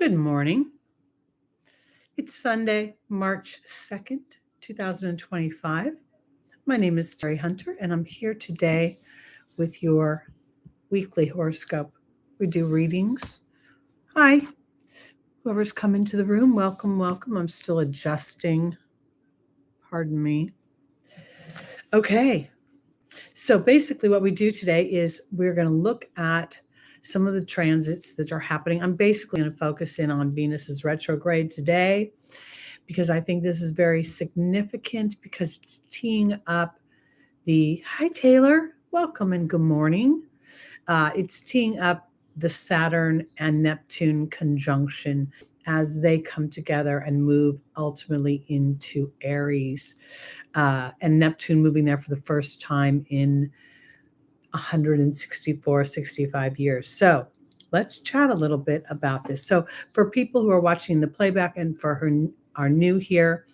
Good morning. It's Sunday, March 2nd, 2025. My name is Teri Hunter, and I'm here today with your weekly horoscope. We do readings. Hi, whoever's come into the room, welcome, welcome. I'm still adjusting. Pardon me. Okay, so basically what we do today is we're going to look at some of the transits that are happening. I'm basically going to focus in on Venus's retrograde today because I think this is very significant because it's teeing up hi Taylor, welcome and good morning. It's teeing up the Saturn and Neptune conjunction as they come together and move ultimately into Aries, and Neptune moving there for the first time in 65 years. So let's chat a little bit about this. So for people who are watching the playback and for who are new here,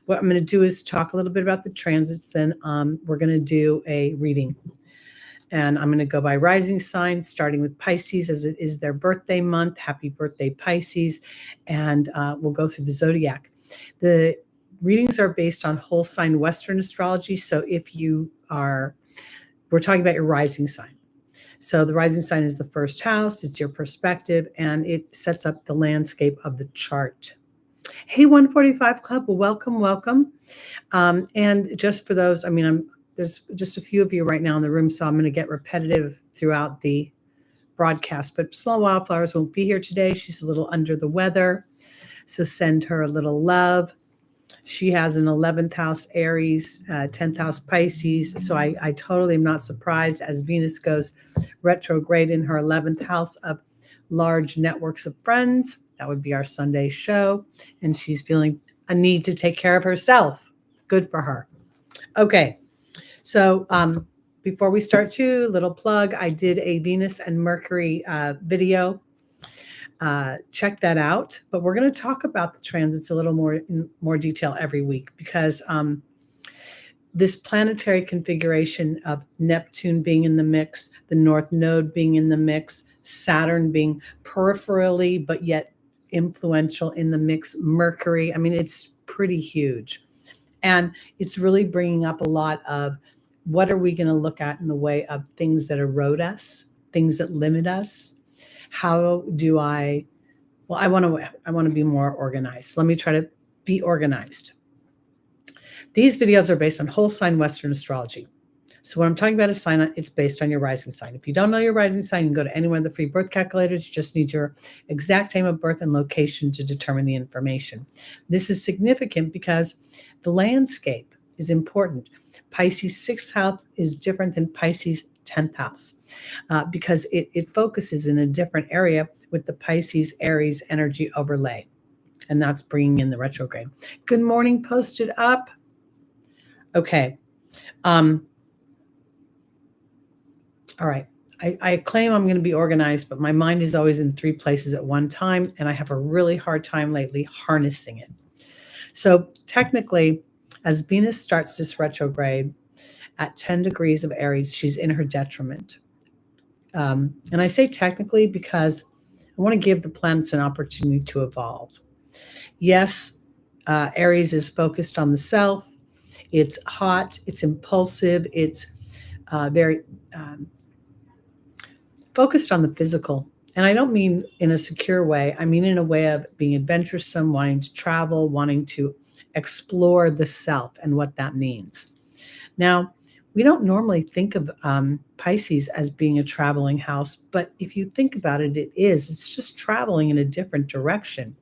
what I'm going to do is talk a little bit about the transits. Then we're going to do a reading. And I'm going to go by rising signs, starting with Pisces, as it is their birthday month. Happy birthday, Pisces. And we'll go through the Zodiac. The readings are based on whole sign Western astrology. So we're talking about your rising sign. So the rising sign is the first house. It's your perspective, and it sets up the landscape of the chart. Hey, 145 Club, well, welcome. And just for those, there's just a few of you right now in the room, so I'm going to get repetitive throughout the broadcast. But Small Wildflowers won't be here today. She's a little under the weather, so send her a little love. She has an 11th house Aries, 10th house Pisces. So I totally am not surprised as Venus goes retrograde in her 11th house of large networks of friends. That would be our Sunday show. And she's feeling a need to take care of herself. Good for her. Okay. So before we start little plug, I did a Venus and Mercury video. Check that out. But we're going to talk about the transits a little more in more detail every week because this planetary configuration of Neptune being in the mix, the North Node being in the mix, Saturn being peripherally but yet influential in the mix, Mercury, it's pretty huge. And it's really bringing up a lot of what are we going to look at in the way of things that erode us, things that limit us. How do I want to be more organized. So let me try to be organized. These videos are based on whole sign Western astrology. So when I'm talking about a sign, it's based on your rising sign. If you don't know your rising sign, you can go to any one of the free birth calculators. You just need your exact time of birth and location to determine the information. This is significant because the landscape is important. Pisces 6th house is different than Pisces 10th house because it focuses in a different area with the Pisces Aries energy overlay. And that's bringing in the retrograde. Good morning, posted up. Okay. All right. I claim I'm going to be organized, but my mind is always in 3 places at one time. And I have a really hard time lately harnessing it. So technically, as Venus starts this retrograde, at 10 degrees of Aries, she's in her detriment. And I say technically because I want to give the planets an opportunity to evolve. Yes, Aries is focused on the self. It's hot. It's impulsive. It's very focused on the physical. And I don't mean in a secure way. I mean in a way of being adventuresome, wanting to travel, wanting to explore the self and what that means. Now, we don't normally think of Pisces as being a traveling house, but if you think about it, it is. It's just traveling in a different direction.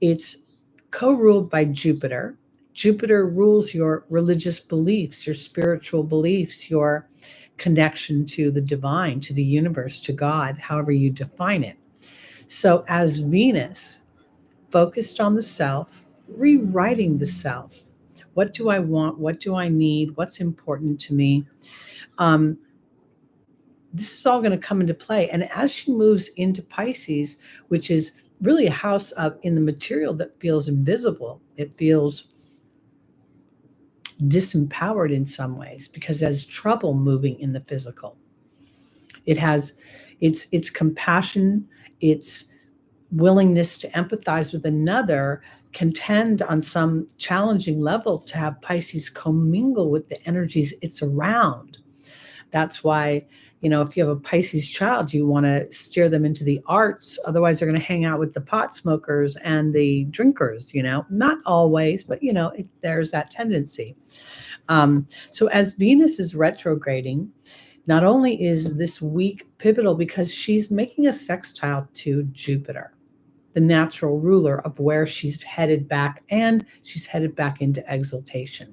It's co-ruled by Jupiter. Jupiter rules your religious beliefs, your spiritual beliefs, your connection to the divine, to the universe, to God, however you define it. So as Venus focused on the self, rewriting the self, what do I want? What do I need? What's important to me? This is all going to come into play. And as she moves into Pisces, which is really a house in the material that feels invisible, it feels disempowered in some ways because there's trouble moving in the physical. It has it's compassion, it's willingness to empathize with another can tend on some challenging level to have Pisces commingle with the energies it's around. That's why, if you have a Pisces child, you want to steer them into the arts. Otherwise, they're going to hang out with the pot smokers and the drinkers, not always, but, there's that tendency. So as Venus is retrograding, not only is this week pivotal because she's making a sextile to Jupiter, the natural ruler of where she's headed back, and she's headed back into exaltation.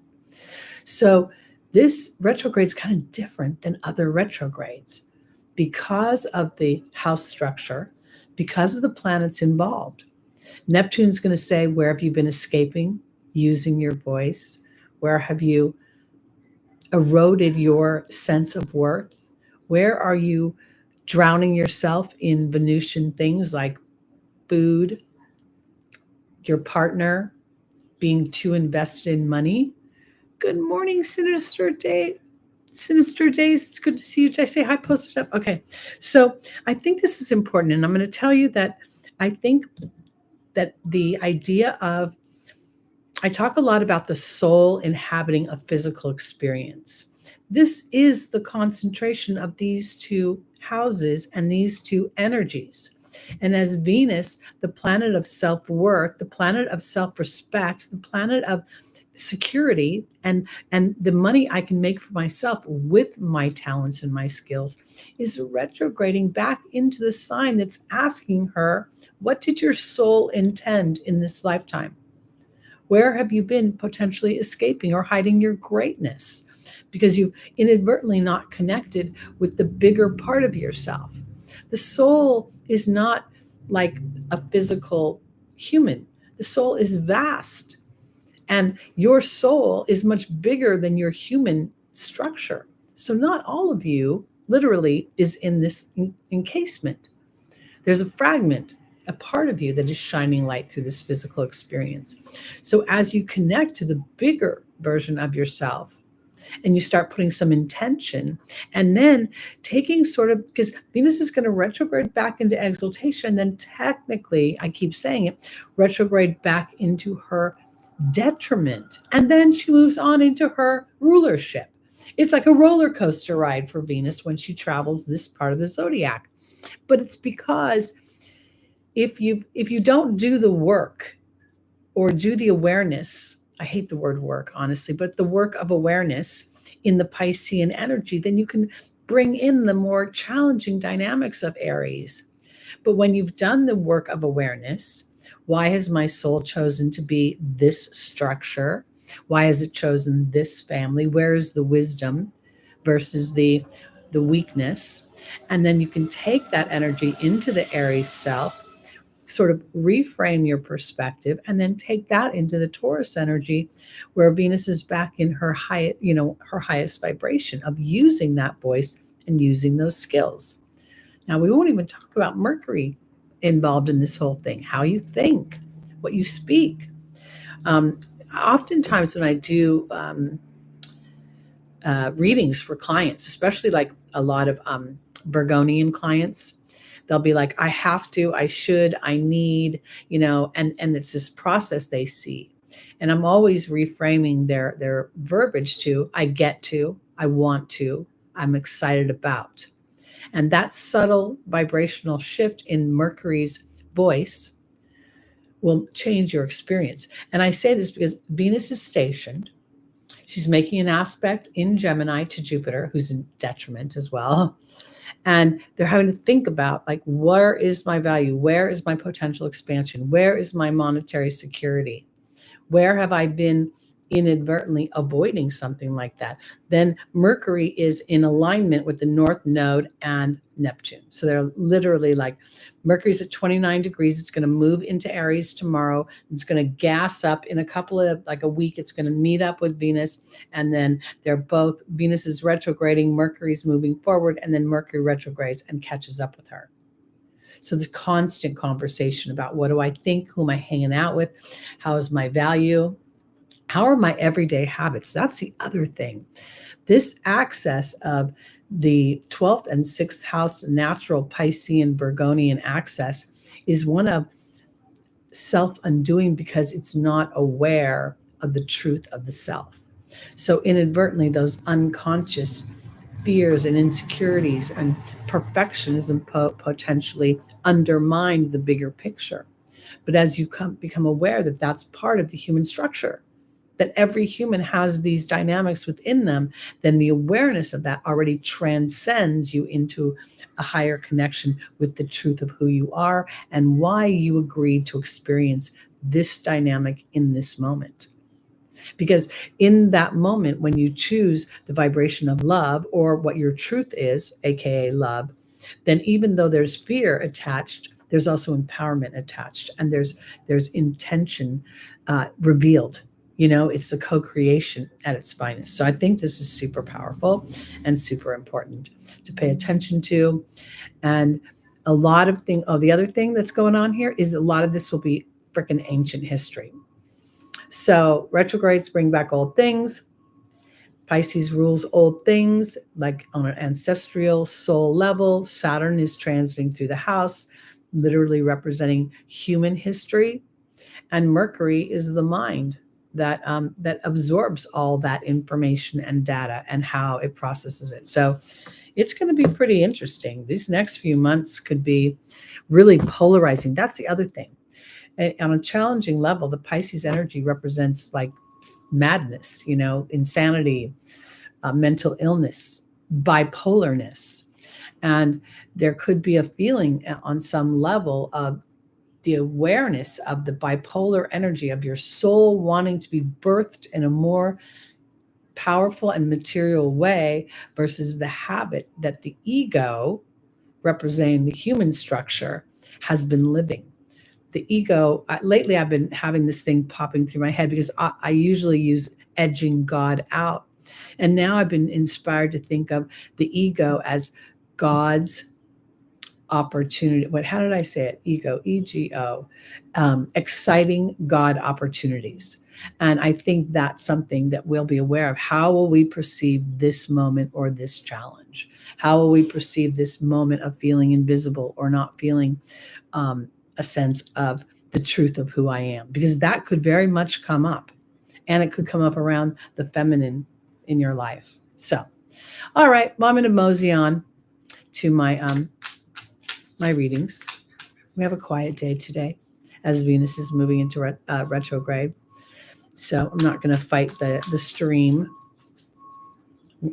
So this retrograde is kind of different than other retrogrades because of the house structure, because of the planets involved. Neptune's going to say, where have you been escaping, using your voice? Where have you eroded your sense of worth? Where are you drowning yourself in Venusian things like food, your partner, being too invested in money? Good morning, Sinister Day. Sinister Days, it's good to see you. Did I say hi, posted up? Okay. So I think this is important. And I'm going to tell you that I think that the idea of, I talk a lot about the soul inhabiting a physical experience. This is the concentration of these two houses and these two energies. And as Venus, the planet of self-worth, the planet of self-respect, the planet of security, and the money I can make for myself with my talents and my skills, is retrograding back into the sign that's asking her, what did your soul intend in this lifetime? Where have you been potentially escaping or hiding your greatness? Because you've inadvertently not connected with the bigger part of yourself. The soul is not like a physical human. The soul is vast. And your soul is much bigger than your human structure. So not all of you literally is in this encasement. There's a fragment, a part of you that is shining light through this physical experience. So as you connect to the bigger version of yourself, and you start putting some intention, and then taking sort of, because Venus is going to retrograde back into exaltation, then technically, I keep saying it, retrograde back into her detriment. And then she moves on into her rulership. It's like a roller coaster ride for Venus when she travels this part of the zodiac. But it's because if you don't do the work or do the awareness, I hate the word work, honestly, but the work of awareness in the Piscean energy, then you can bring in the more challenging dynamics of Aries. But when you've done the work of awareness, why has my soul chosen to be this structure? Why has it chosen this family? Where is the wisdom versus the weakness? And then you can take that energy into the Aries self, sort of reframe your perspective, and then take that into the Taurus energy, where Venus is back in her her highest vibration of using that voice and using those skills. Now, we won't even talk about Mercury involved in this whole thing, how you think, what you speak. Oftentimes when I do readings for clients, especially like a lot of Virgonian clients, they'll be like, I have to, I should, I need, and it's this process they see. And I'm always reframing their verbiage to, I get to, I want to, I'm excited about. And that subtle vibrational shift in Mercury's voice will change your experience. And I say this because Venus is stationed. She's making an aspect in Gemini to Jupiter, who's in detriment as well. And they're having to think about, like, where is my value? Where is my potential expansion? Where is my monetary security? Where have I been inadvertently avoiding something like that? Then Mercury is in alignment with the North Node and Neptune. So they're literally like, Mercury's at 29 degrees. It's going to move into Aries tomorrow. It's going to gas up in a week. It's going to meet up with Venus. And then Venus is retrograding, Mercury's moving forward, and then Mercury retrogrades and catches up with her. So the constant conversation about, what do I think? Who am I hanging out with? How is my value? How are my everyday habits? That's the other thing. This access of the 12th and 6th house natural Piscean Virgonian access is one of self undoing because it's not aware of the truth of the self. So inadvertently, those unconscious fears and insecurities and perfectionism potentially undermine the bigger picture. But as you become aware that that's part of the human structure, that every human has these dynamics within them, then the awareness of that already transcends you into a higher connection with the truth of who you are and why you agreed to experience this dynamic in this moment. Because in that moment, when you choose the vibration of love or what your truth is, AKA love, then even though there's fear attached, there's also empowerment attached, and there's intention revealed. It's the co-creation at its finest. So I think this is super powerful and super important to pay attention to. And a lot of the other thing that's going on here is a lot of this will be freaking ancient history. So retrogrades bring back old things. Pisces rules old things, like on an ancestral soul level. Saturn is transiting through the house, literally representing human history. And Mercury is the mind that absorbs all that information and data and how it processes it. So it's going to be pretty interesting. These next few months could be really polarizing. That's the other thing. On a challenging level, the Pisces energy represents like madness, insanity, mental illness, bipolarness. And there could be a feeling on some level of the awareness of the bipolar energy of your soul wanting to be birthed in a more powerful and material way versus the habit that the ego, representing the human structure, has been living. The ego, lately I've been having this thing popping through my head because I usually use edging God out. And now I've been inspired to think of the ego as God's opportunity. How did I say it? Ego, EGO, exciting God opportunities. And I think that's something that we'll be aware of. How will we perceive this moment or this challenge? How will we perceive this moment of feeling invisible or not feeling a sense of the truth of who I am? Because that could very much come up, and it could come up around the feminine in your life. So, all right, well, I'm going to mosey on to my readings. We have a quiet day today as Venus is moving into retrograde. So I'm not going to fight the stream.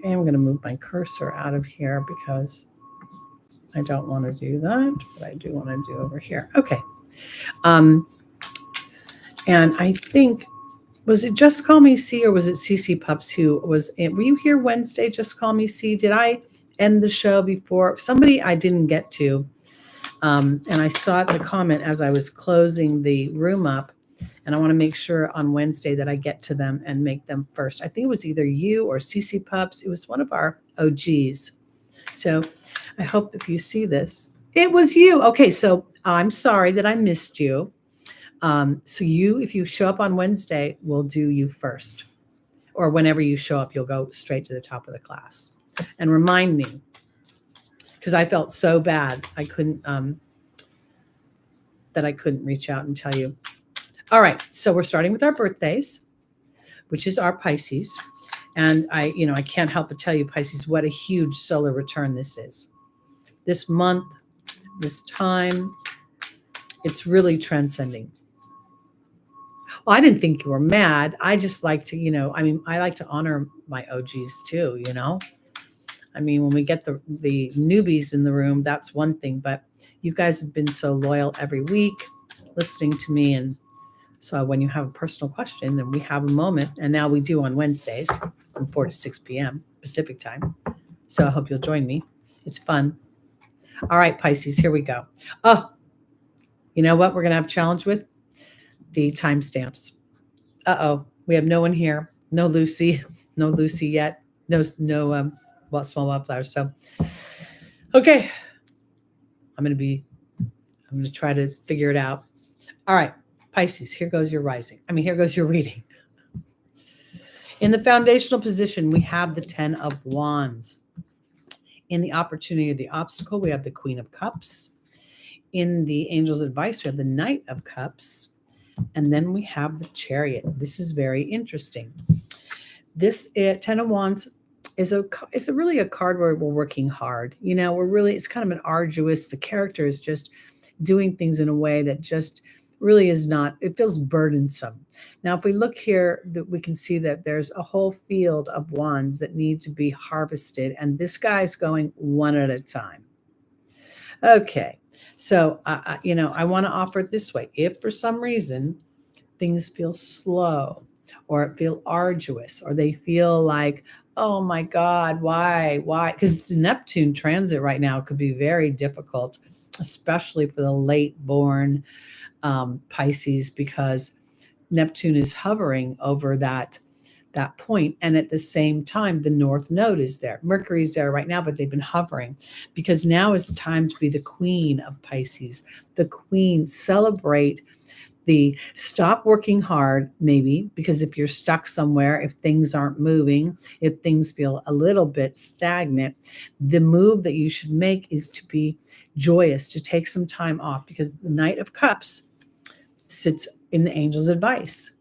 I am going to move my cursor out of here because I don't want to do that, but I do want to do over here. Okay. And I think, was it Just Call Me C or was it CC Pups who was in? Were you here Wednesday, Just Call Me C? Did I end the show before? Somebody I didn't get to. And I saw the comment as I was closing the room up. And I want to make sure on Wednesday that I get to them and make them first. I think it was either you or CC Pups. It was one of our OGs. So I hope if you see this, it was you. Okay, so I'm sorry that I missed you. So if you show up on Wednesday, we'll do you first. Or whenever you show up, you'll go straight to the top of the class. And remind me, because I felt so bad I couldn't reach out and tell you. All right, so we're starting with our birthdays, which is our Pisces. And I can't help but tell you, Pisces, what a huge solar return this is. This month, this time, it's really transcending. Well, I didn't think you were mad. I just like to, I like to honor my OGs too, when we get the newbies in the room, that's one thing, but you guys have been so loyal every week listening to me. And so when you have a personal question, then we have a moment, and now we do on Wednesdays from 4 to 6 p.m. Pacific time. So I hope you'll join me. It's fun. All right, Pisces, here we go. Oh, you know what we're going to have a challenge with? The timestamps. Uh-oh, we have no one here. No Lucy yet. No, small wildflowers. So, okay, I'm going to try to figure it out. All right, Pisces, here goes your rising. Here goes your reading. In the foundational position, we have the 10 of Wands. In the opportunity or the obstacle, we have the Queen of Cups. In the Angel's Advice, we have the Knight of Cups. And then we have the Chariot. This is very interesting. This 10 of Wands is really a card where we're working hard. It's kind of an arduous, the character is just doing things in a way that just really is not, it feels burdensome. Now, if we look here, we can see that there's a whole field of wands that need to be harvested. And this guy's going one at a time. Okay. So, I want to offer it this way. If for some reason things feel slow or feel arduous, or they feel like, oh my God, why? Because the Neptune transit right now could be very difficult, especially for the late born Pisces, because Neptune is hovering over that point. And at the same time, the North Node is there. Mercury's there right now, but they've been hovering because now is the time to be the queen of Pisces. The queen, celebrate the stop working hard, maybe, because if you're stuck somewhere, if things aren't moving, if things feel a little bit stagnant, the move that you should make is to be joyous, to take some time off, because the Knight of Cups sits in the Angel's Advice.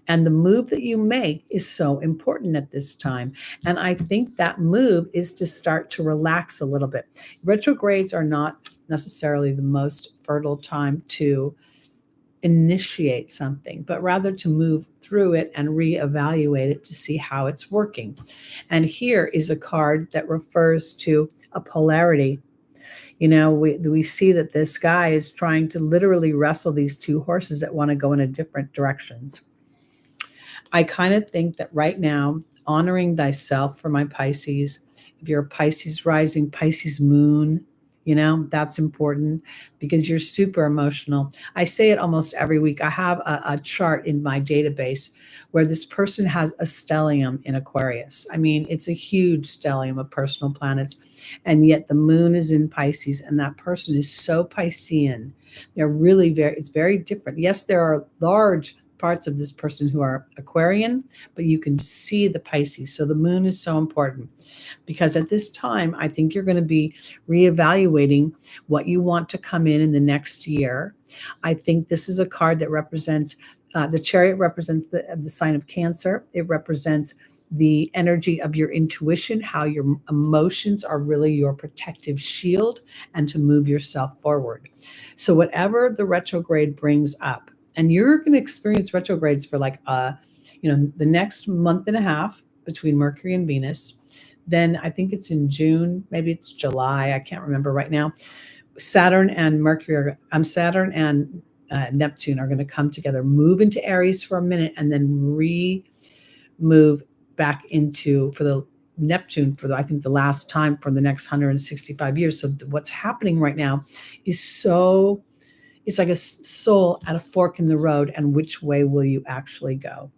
And the move that you make is so important at this time. And I think that move is to start to relax a little bit. Retrogrades are not necessarily the most fertile time to initiate something, but rather to move through it and reevaluate it to see how it's working. And here is a card that refers to a polarity. We see that this guy is trying to literally wrestle these two horses that want to go in different directions. I kind of think that right now, honoring thyself for my Pisces, if you're a Pisces rising, Pisces moon, that's important because you're super emotional. I say it almost every week. I have a chart in my database where this person has a stellium in Aquarius. I mean, it's a huge stellium of personal planets. And yet the moon is in Pisces, and that person is so Piscean. They're really it's very different. Yes, there are large parts of this person who are Aquarian, but you can see the Pisces. So the moon is so important because at this time, I think you're going to be reevaluating what you want to come in the next year. I think this is a card that represents, the Chariot represents the sign of Cancer. It represents the energy of your intuition, how your emotions are really your protective shield, and to move yourself forward. So whatever the retrograde brings up, and you're going to experience retrogrades for the next month and a half between Mercury and Venus. Then I think it's in June, maybe it's July. I can't remember right now. Saturn and Neptune are going to come together, move into Aries for a minute, and then move back into, for the Neptune, I think the last time for the next 165 years. So what's happening right now is it's like a soul at a fork in the road, and which way will you actually go?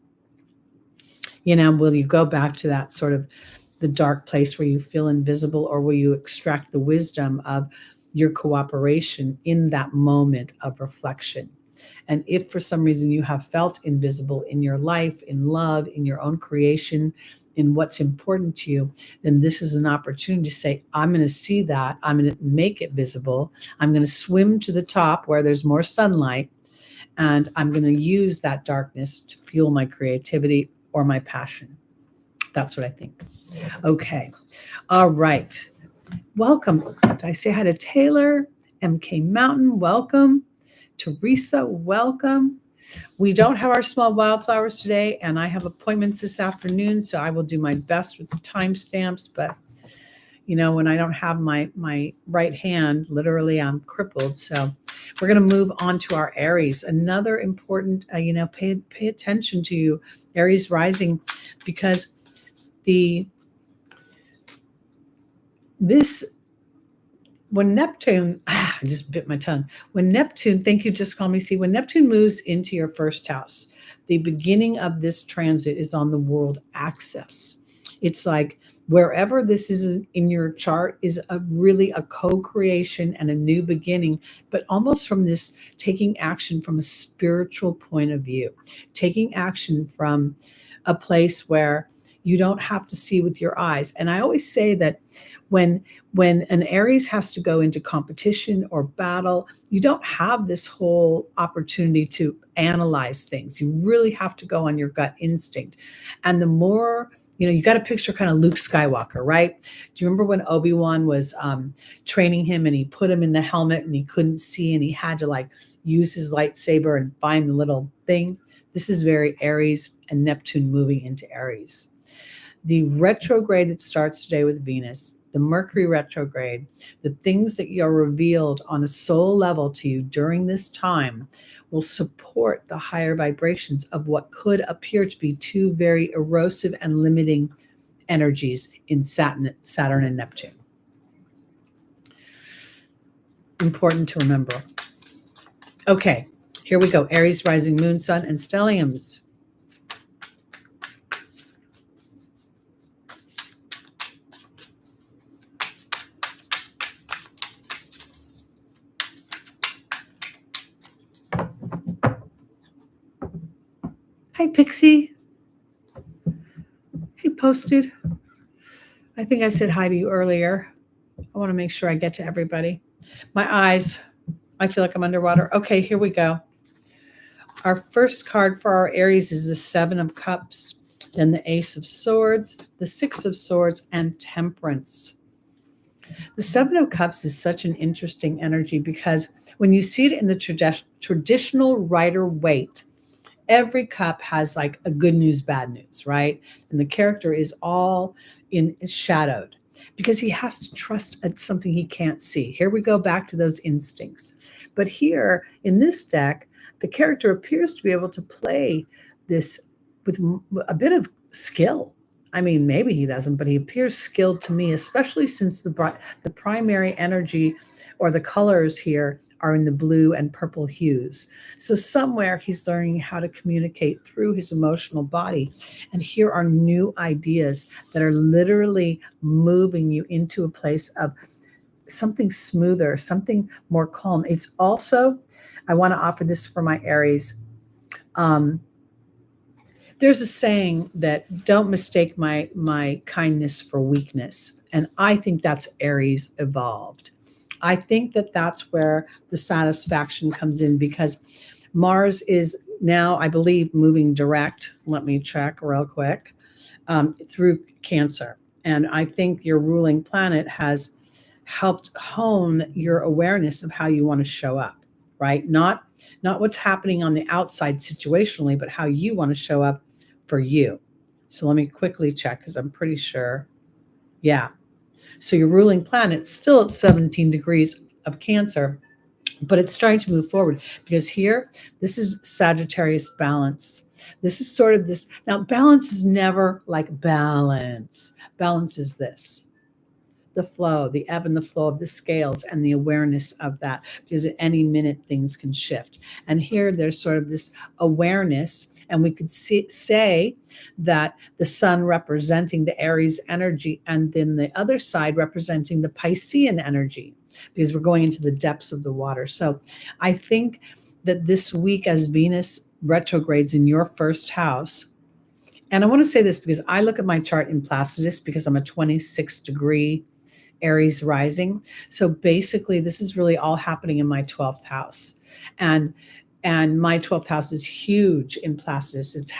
Will you go back to that sort of the dark place where you feel invisible, or will you extract the wisdom of your cooperation in that moment of reflection? And if for some reason you have felt invisible in your life, in love, in your own creation, in what's important to you, then this is an opportunity to say, I'm going to see that. I'm going to make it visible. I'm going to swim to the top where there's more sunlight. And I'm going to use that darkness to fuel my creativity or my passion. That's what I think. Okay. All right. Welcome. Did I say hi to Taylor? MK Mountain, welcome. Teresa, welcome. We don't have our small wildflowers today, and I have appointments this afternoon, so I will do my best with the timestamps. But, when I don't have my right hand, literally I'm crippled. So we're going to move on to our Aries. Another important, pay attention to you, Aries rising, because when Neptune, I just bit my tongue. When Neptune, thank you, just call me C. When Neptune moves into your first house, the beginning of this transit is on the world axis. It's like wherever this is in your chart is really a co-creation and a new beginning, but almost from this taking action from a spiritual point of view, taking action from a place where You don't have to see with your eyes. And I always say that when an Aries has to go into competition or battle, you don't have this whole opportunity to analyze things. You really have to go on your gut instinct. And the more, you got to picture kind of Luke Skywalker, right? Do you remember when Obi-Wan was training him and he put him in the helmet and he couldn't see and he had to like use his lightsaber and find the little thing? This is very Aries and Neptune moving into Aries. The retrograde that starts today with Venus, the Mercury retrograde, the things that are revealed on a soul level to you during this time will support the higher vibrations of what could appear to be two very erosive and limiting energies in Saturn and Neptune. Important to remember. Okay, here we go. Aries, rising, moon, sun, and stelliums. Hi, Pixie. Hey, Posted. I think I said hi to you earlier. I want to make sure I get to everybody. My eyes, I feel like I'm underwater. Okay, here we go. Our first card for our Aries is the Seven of Cups, then the Ace of Swords, the Six of Swords, and Temperance. The Seven of Cups is such an interesting energy because when you see it in the traditional Rider-Waite, every cup has like a good news, bad news, right? And the character is all shadowed because he has to trust at something he can't see. Here we go back to those instincts. But here in this deck, the character appears to be able to play this with a bit of skill. I mean, maybe he doesn't, but he appears skilled to me, especially since the primary energy or the colors here are in the blue and purple hues. So somewhere he's learning how to communicate through his emotional body. And here are new ideas that are literally moving you into a place of something smoother, something more calm. It's also, I want to offer this for my Aries. There's a saying that don't mistake my kindness for weakness. And I think that's Aries evolved. I think that that's where the satisfaction comes in because Mars is now, I believe, moving direct. Let me check real quick, through Cancer. And I think your ruling planet has helped hone your awareness of how you want to show up, right? Not what's happening on the outside situationally, but how you want to show up for you. So let me quickly check because I'm pretty sure. Yeah. So your ruling planet's still at 17 degrees of Cancer, but it's starting to move forward because here, this is Sagittarius balance. This is sort of this. Now, balance is never like balance. Balance is this. The flow, the ebb and the flow of the scales and the awareness of that, because at any minute things can shift. And here there's sort of this awareness, and we could say that the sun representing the Aries energy and then the other side representing the Piscean energy, because we're going into the depths of the water. So I think that this week as Venus retrogrades in your first house, and I want to say this because I look at my chart in Placidus because I'm a 26 degree Aries rising. So basically this is really all happening in my 12th house. And my 12th house is huge in Placidus. It's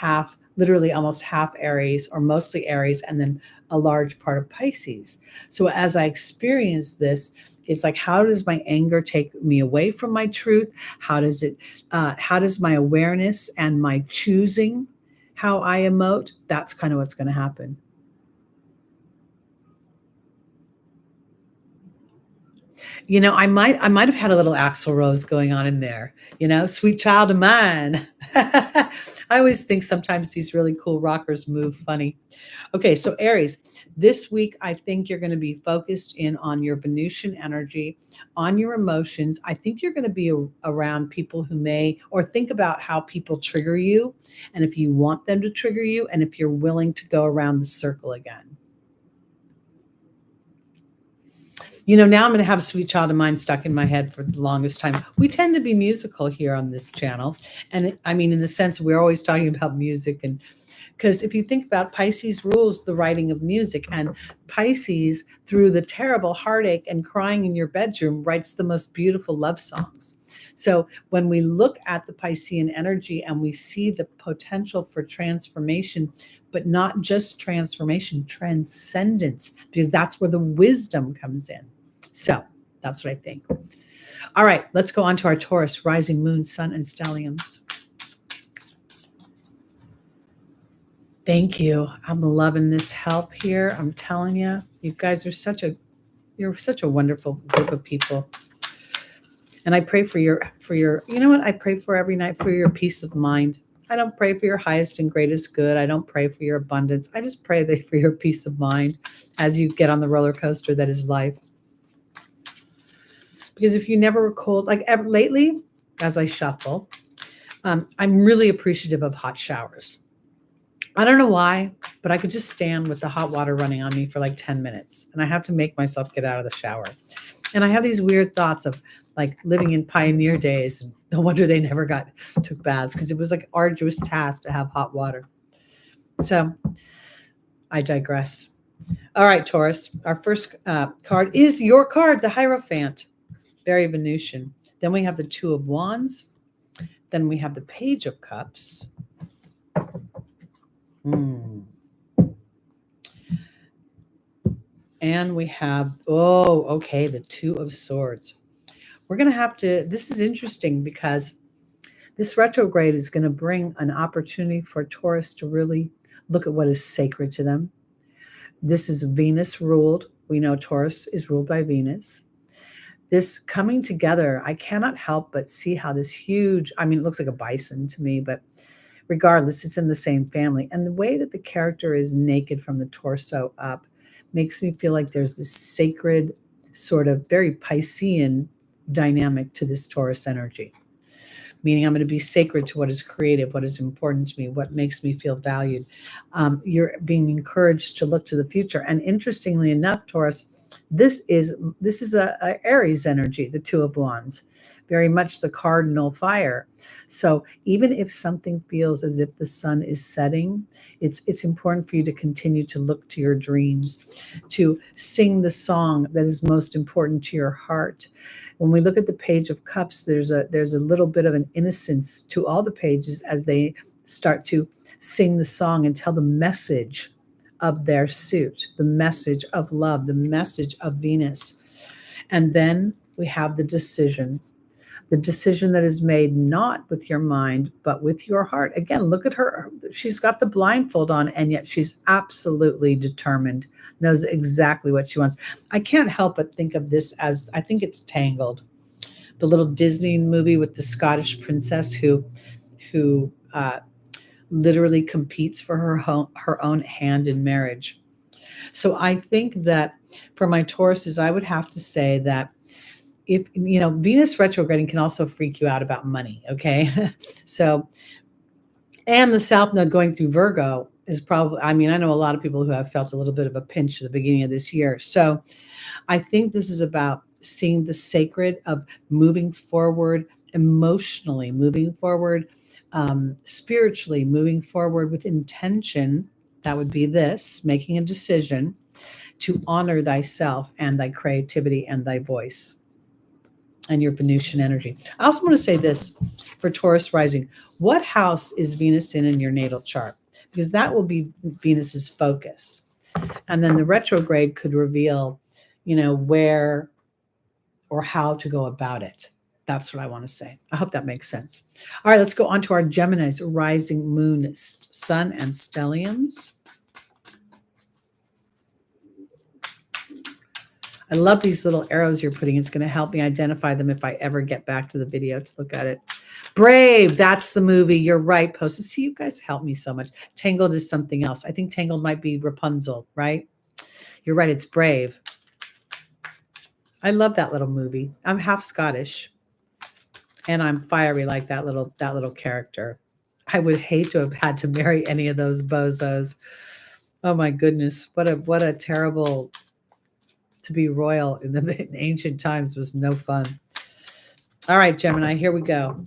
literally almost half Aries or mostly Aries and then a large part of Pisces. So as I experience this, it's like, how does my anger take me away from my truth? How does my awareness and my choosing how I emote? That's kind of what's going to happen. I might have had a little Axl Rose going on in there, sweet child of mine. I always think sometimes these really cool rockers move funny. Okay, so Aries, this week, I think you're going to be focused in on your Venusian energy, on your emotions. I think you're going to be around people who or think about how people trigger you, and if you want them to trigger you, and if you're willing to go around the circle again. Now I'm going to have Sweet Child of Mine stuck in my head for the longest time. We tend to be musical here on this channel. And in the sense we're always talking about music and Because if you think about Pisces rules the writing of music, and Pisces, through the terrible heartache and crying in your bedroom, writes the most beautiful love songs. So when we look at the Piscean energy and we see the potential for transformation, but not just transformation, transcendence, because that's where the wisdom comes in. So that's what I think. All right, let's go on to our Taurus, rising, moon, sun, and stelliums. Thank you. I'm loving this help here. I'm telling you, you guys are you're such a wonderful group of people. And I pray for your, you know what? I pray for every night for your peace of mind. I don't pray for your highest and greatest good. I don't pray for your abundance. I just pray for your peace of mind as you get on the roller coaster that is life. Because if you never were cold, like lately, as I shuffle, I'm really appreciative of hot showers. I don't know why, but I could just stand with the hot water running on me for like 10 minutes. And I have to make myself get out of the shower. And I have these weird thoughts of like living in pioneer days. And no wonder they never took baths, because it was like an arduous task to have hot water. So I digress. All right, Taurus, our first card is your card, the Hierophant, very Venusian. Then we have the Two of Wands. Then we have the Page of Cups. And we have, the Two of Swords. We're going to have to, this is interesting because this retrograde is going to bring an opportunity for Taurus to really look at what is sacred to them. This is Venus ruled. We know Taurus is ruled by Venus. This coming together, I cannot help but see how this huge, it looks like a bison to me, but regardless, it's in the same family. And the way that the character is naked from the torso up makes me feel like there's this sacred, sort of very Piscean dynamic to this Taurus energy. Meaning I'm going to be sacred to what is creative, what is important to me, what makes me feel valued. You're being encouraged to look to the future. And interestingly enough, Taurus, this is a Aries energy, the Two of Wands. Very much the cardinal fire. So even if something feels as if the sun is setting, it's important for you to continue to look to your dreams, to sing the song that is most important to your heart. When we look at the Page of Cups, there's a little bit of an innocence to all the pages as they start to sing the song and tell the message of their suit, the message of love, the message of Venus. And then we have the decision that is made not with your mind, but with your heart. Again, look at her. She's got the blindfold on, and yet she's absolutely determined, knows exactly what she wants. I can't help but think of this as, I think it's Tangled, the little Disney movie with the Scottish princess who literally competes for her own hand in marriage. So I think that for my Tauruses, I would have to say that if, Venus retrograding can also freak you out about money. Okay. So, and the South Node going through Virgo is probably, I know a lot of people who have felt a little bit of a pinch at the beginning of this year. So I think this is about seeing the sacred of moving forward emotionally, moving forward spiritually, moving forward with intention. That would be this, making a decision to honor thyself and thy creativity and thy voice and your Venusian energy. I also want to say this for Taurus rising. What house is Venus in your natal chart? Because that will be Venus's focus. And then the retrograde could reveal, where or how to go about it. That's what I want to say. I hope that makes sense. All right, let's go on to our Geminis, rising, moon, sun, and stelliums. I love these little arrows you're putting. It's going to help me identify them if I ever get back to the video to look at it. Brave, that's the movie. You're right, Posted. See, you guys help me so much. Tangled is something else. I think Tangled might be Rapunzel, right? You're right, it's Brave. I love that little movie. I'm half Scottish, and I'm fiery like that little character. I would hate to have had to marry any of those bozos. Oh my goodness, what a terrible. To be royal in ancient times was no fun. All right, Gemini, here we go.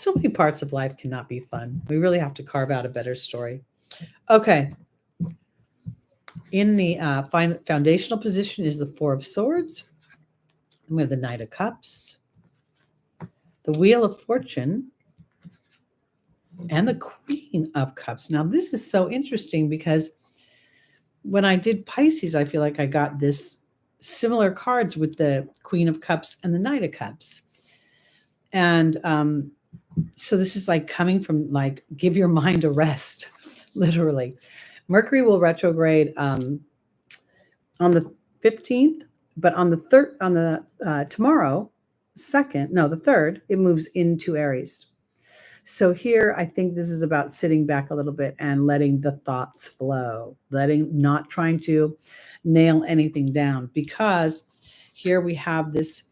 So many parts of life cannot be fun. We really have to carve out a better story. Okay. In the foundational position is the Four of Swords. And we have the Knight of Cups, the Wheel of Fortune, and the Queen of Cups. Now, this is so interesting because when I did Pisces, I feel like I got this similar cards with the Queen of Cups and the Knight of Cups. And so this is like coming from like, give your mind a rest, literally. Mercury will retrograde on the 15th, but on the third, on the tomorrow, the 3rd, it moves into Aries. So here, I think this is about sitting back a little bit and letting the thoughts flow, not trying to nail anything down, because here we have this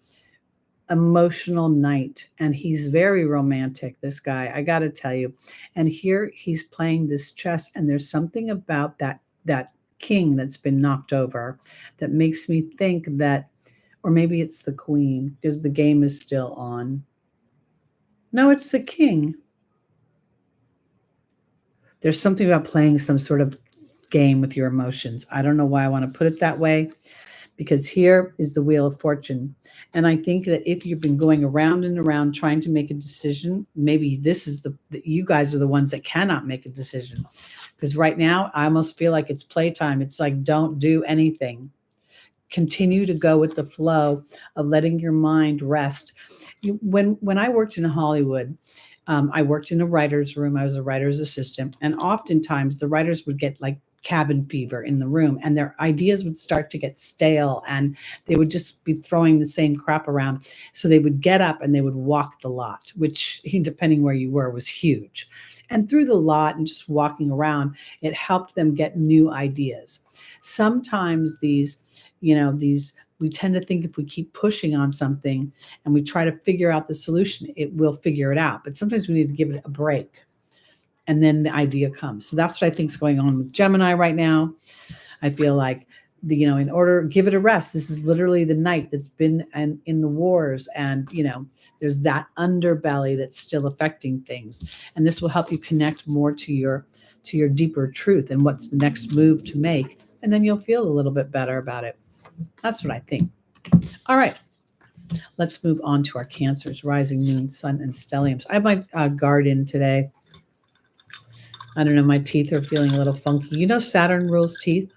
emotional knight, and he's very romantic, this guy, I got to tell you. And here he's playing this chess, and there's something about that king that's been knocked over that makes me think that, or maybe it's the queen, because the game is still on. No, it's the king. There's something about playing some sort of game with your emotions. I don't know why I want to put it that way, because here is the Wheel of Fortune. And I think that if you've been going around and around trying to make a decision, maybe this is you guys are the ones that cannot make a decision. Because right now, I almost feel like it's playtime. It's like, don't do anything. Continue to go with the flow of letting your mind rest. When I worked in Hollywood, I worked in a writer's room. I was a writer's assistant. And oftentimes the writers would get like cabin fever in the room, and their ideas would start to get stale, and they would just be throwing the same crap around. So they would get up and they would walk the lot, which, depending where you were, was huge. And through the lot and just walking around, it helped them get new ideas. Sometimes we tend to think if we keep pushing on something and we try to figure out the solution, it will figure it out. But sometimes we need to give it a break, and then the idea comes. So that's what I think is going on with Gemini right now. I feel like, in order, give it a rest. This is literally the knight that's been in the wars, and, there's that underbelly that's still affecting things. And this will help you connect more to your deeper truth and what's the next move to make. And then you'll feel a little bit better about it. That's what I think. All right. Let's move on to our Cancers, rising, moon, sun, and stelliums. I have my guard in today. I don't know. My teeth are feeling a little funky. Saturn rules teeth.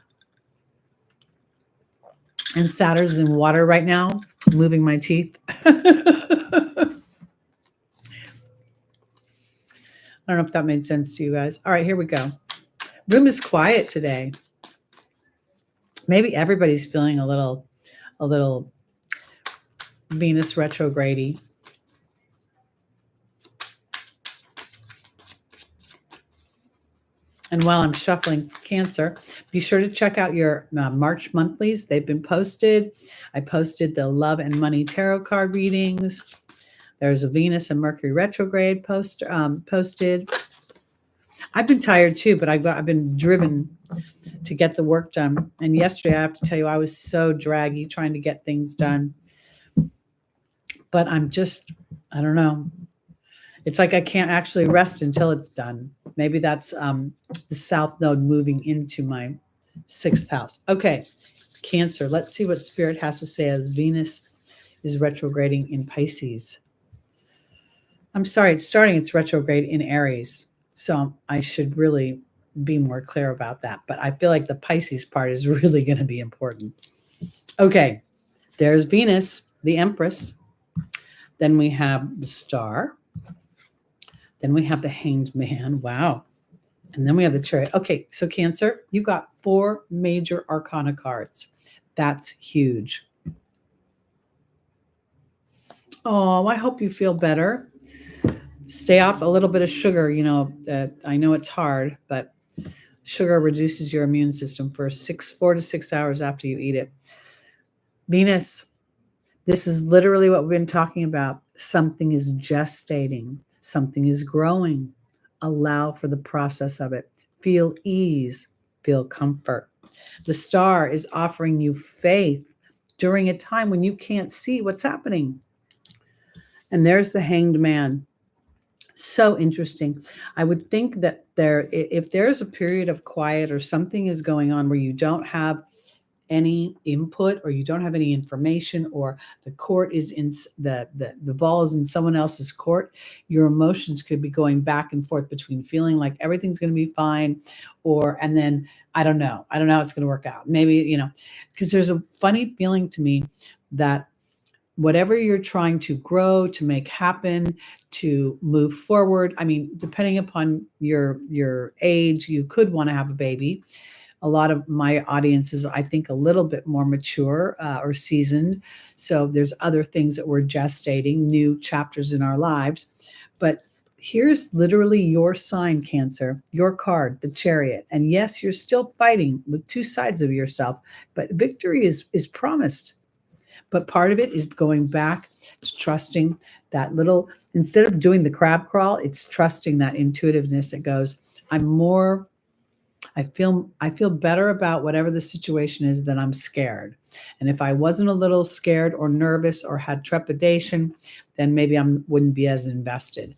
And Saturn's in water right now, moving my teeth. I don't know if that made sense to you guys. All right, here we go. Room is quiet today. Maybe everybody's feeling a little Venus retrograde-y. And while I'm shuffling for Cancer, be sure to check out your March monthlies. They've been posted. I posted the Love and Money Tarot card readings. There's a Venus and Mercury retrograde posted. I've been tired too, but I've been driven to get the work done. And yesterday, I have to tell you, I was so draggy trying to get things done. But I don't know. It's like I can't actually rest until it's done. Maybe that's the South Node moving into my 6th house. Okay, Cancer. Let's see what Spirit has to say as Venus is retrograding in Pisces. I'm sorry, it's retrograde in Aries. So I should really be more clear about that. But I feel like the Pisces part is really going to be important. Okay, there's Venus, the Empress. Then we have the Star. Then we have the Hanged Man. Wow. And then we have the Chariot. Okay, so Cancer, you got 4 major arcana cards. That's huge. Oh, I hope you feel better. Stay off a little bit of sugar. I know it's hard, but sugar reduces your immune system for 4 to 6 hours after you eat it. Venus, this is literally what we've been talking about. Something is gestating. Something is growing. Allow for the process of it. Feel ease. Feel comfort. The Star is offering you faith during a time when you can't see what's happening. And there's the Hanged Man. So interesting. I would think that if there's a period of quiet or something is going on where you don't have any input or you don't have any information, or the court is in the ball is in someone else's court, your emotions could be going back and forth between feeling like everything's going to be fine, and then I don't know how it's going to work out, maybe, because there's a funny feeling to me that whatever you're trying to grow, to make happen, to move forward, I mean, depending upon your age, you could want to have a baby. A lot of my audience is, I think, a little bit more mature or seasoned. So there's other things that we're gestating, new chapters in our lives. But here's literally your sign, Cancer, your card, the Chariot. And yes, you're still fighting with two sides of yourself, but victory is promised. But part of it is going back to trusting that little, instead of doing the crab crawl, it's trusting that intuitiveness that goes, I feel better about whatever the situation is than I'm scared. And if I wasn't a little scared or nervous or had trepidation, then maybe I wouldn't be as invested.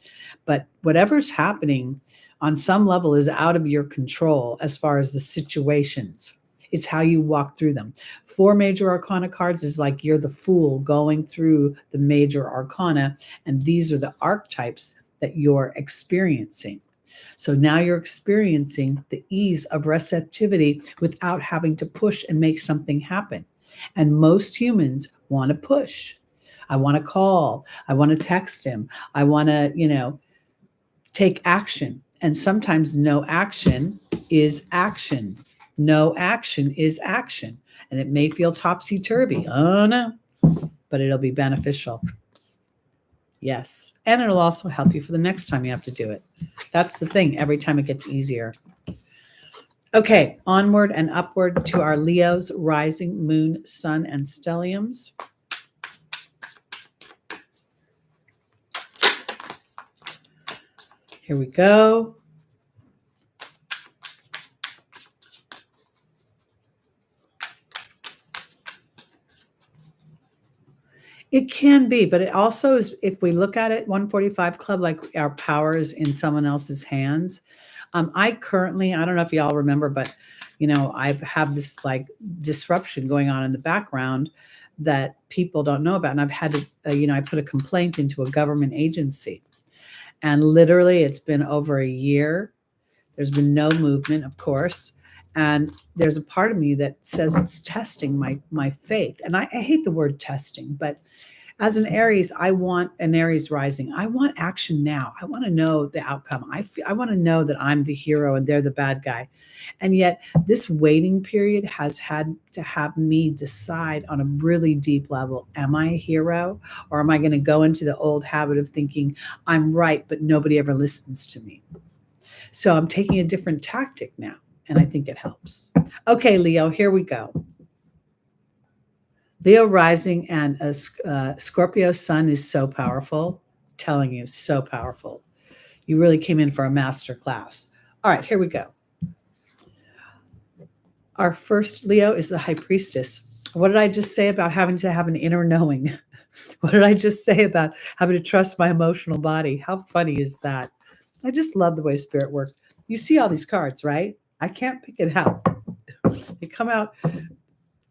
But whatever's happening on some level is out of your control as far as the situations. It's how you walk through them. 4 major arcana cards is like you're the fool going through the major arcana, and these are the archetypes that you're experiencing. So now you're experiencing the ease of receptivity without having to push and make something happen. And most humans want to push. I want to call. I want to text him. I want to, take action. And sometimes no action is action. No action is action. And it may feel topsy-turvy. Oh, no. But it'll be beneficial. Yes. And it'll also help you for the next time you have to do it. That's the thing. Every time it gets easier. Okay. Onward and upward to our Leos, rising, moon, sun, and stelliums. Here we go. It can be, but it also is, if we look at it, 145 Club, like our power is in someone else's hands. I don't know if y'all remember, but, I have this like disruption going on in the background that people don't know about. And I've had to, I put a complaint into a government agency. And literally it's been over a year. There's been no movement, of course. And there's a part of me that says it's testing my faith. And I hate the word testing, but as an Aries, an Aries rising, I want action now. I want to know the outcome. I want to know that I'm the hero and they're the bad guy. And yet this waiting period has had to have me decide on a really deep level, am I a hero, or am I going to go into the old habit of thinking I'm right, but nobody ever listens to me? So I'm taking a different tactic now, and I think it helps. Okay, Leo, here we go. Leo rising and a Scorpio sun is so powerful. I'm telling you, so powerful. You really came in for a master class. All right, here we go. Our first Leo is the High Priestess. What did I just say about having to have an inner knowing? What did I just say about having to trust my emotional body? How funny is that? I just love the way Spirit works. You see all these cards, right? I can't pick it out. They come out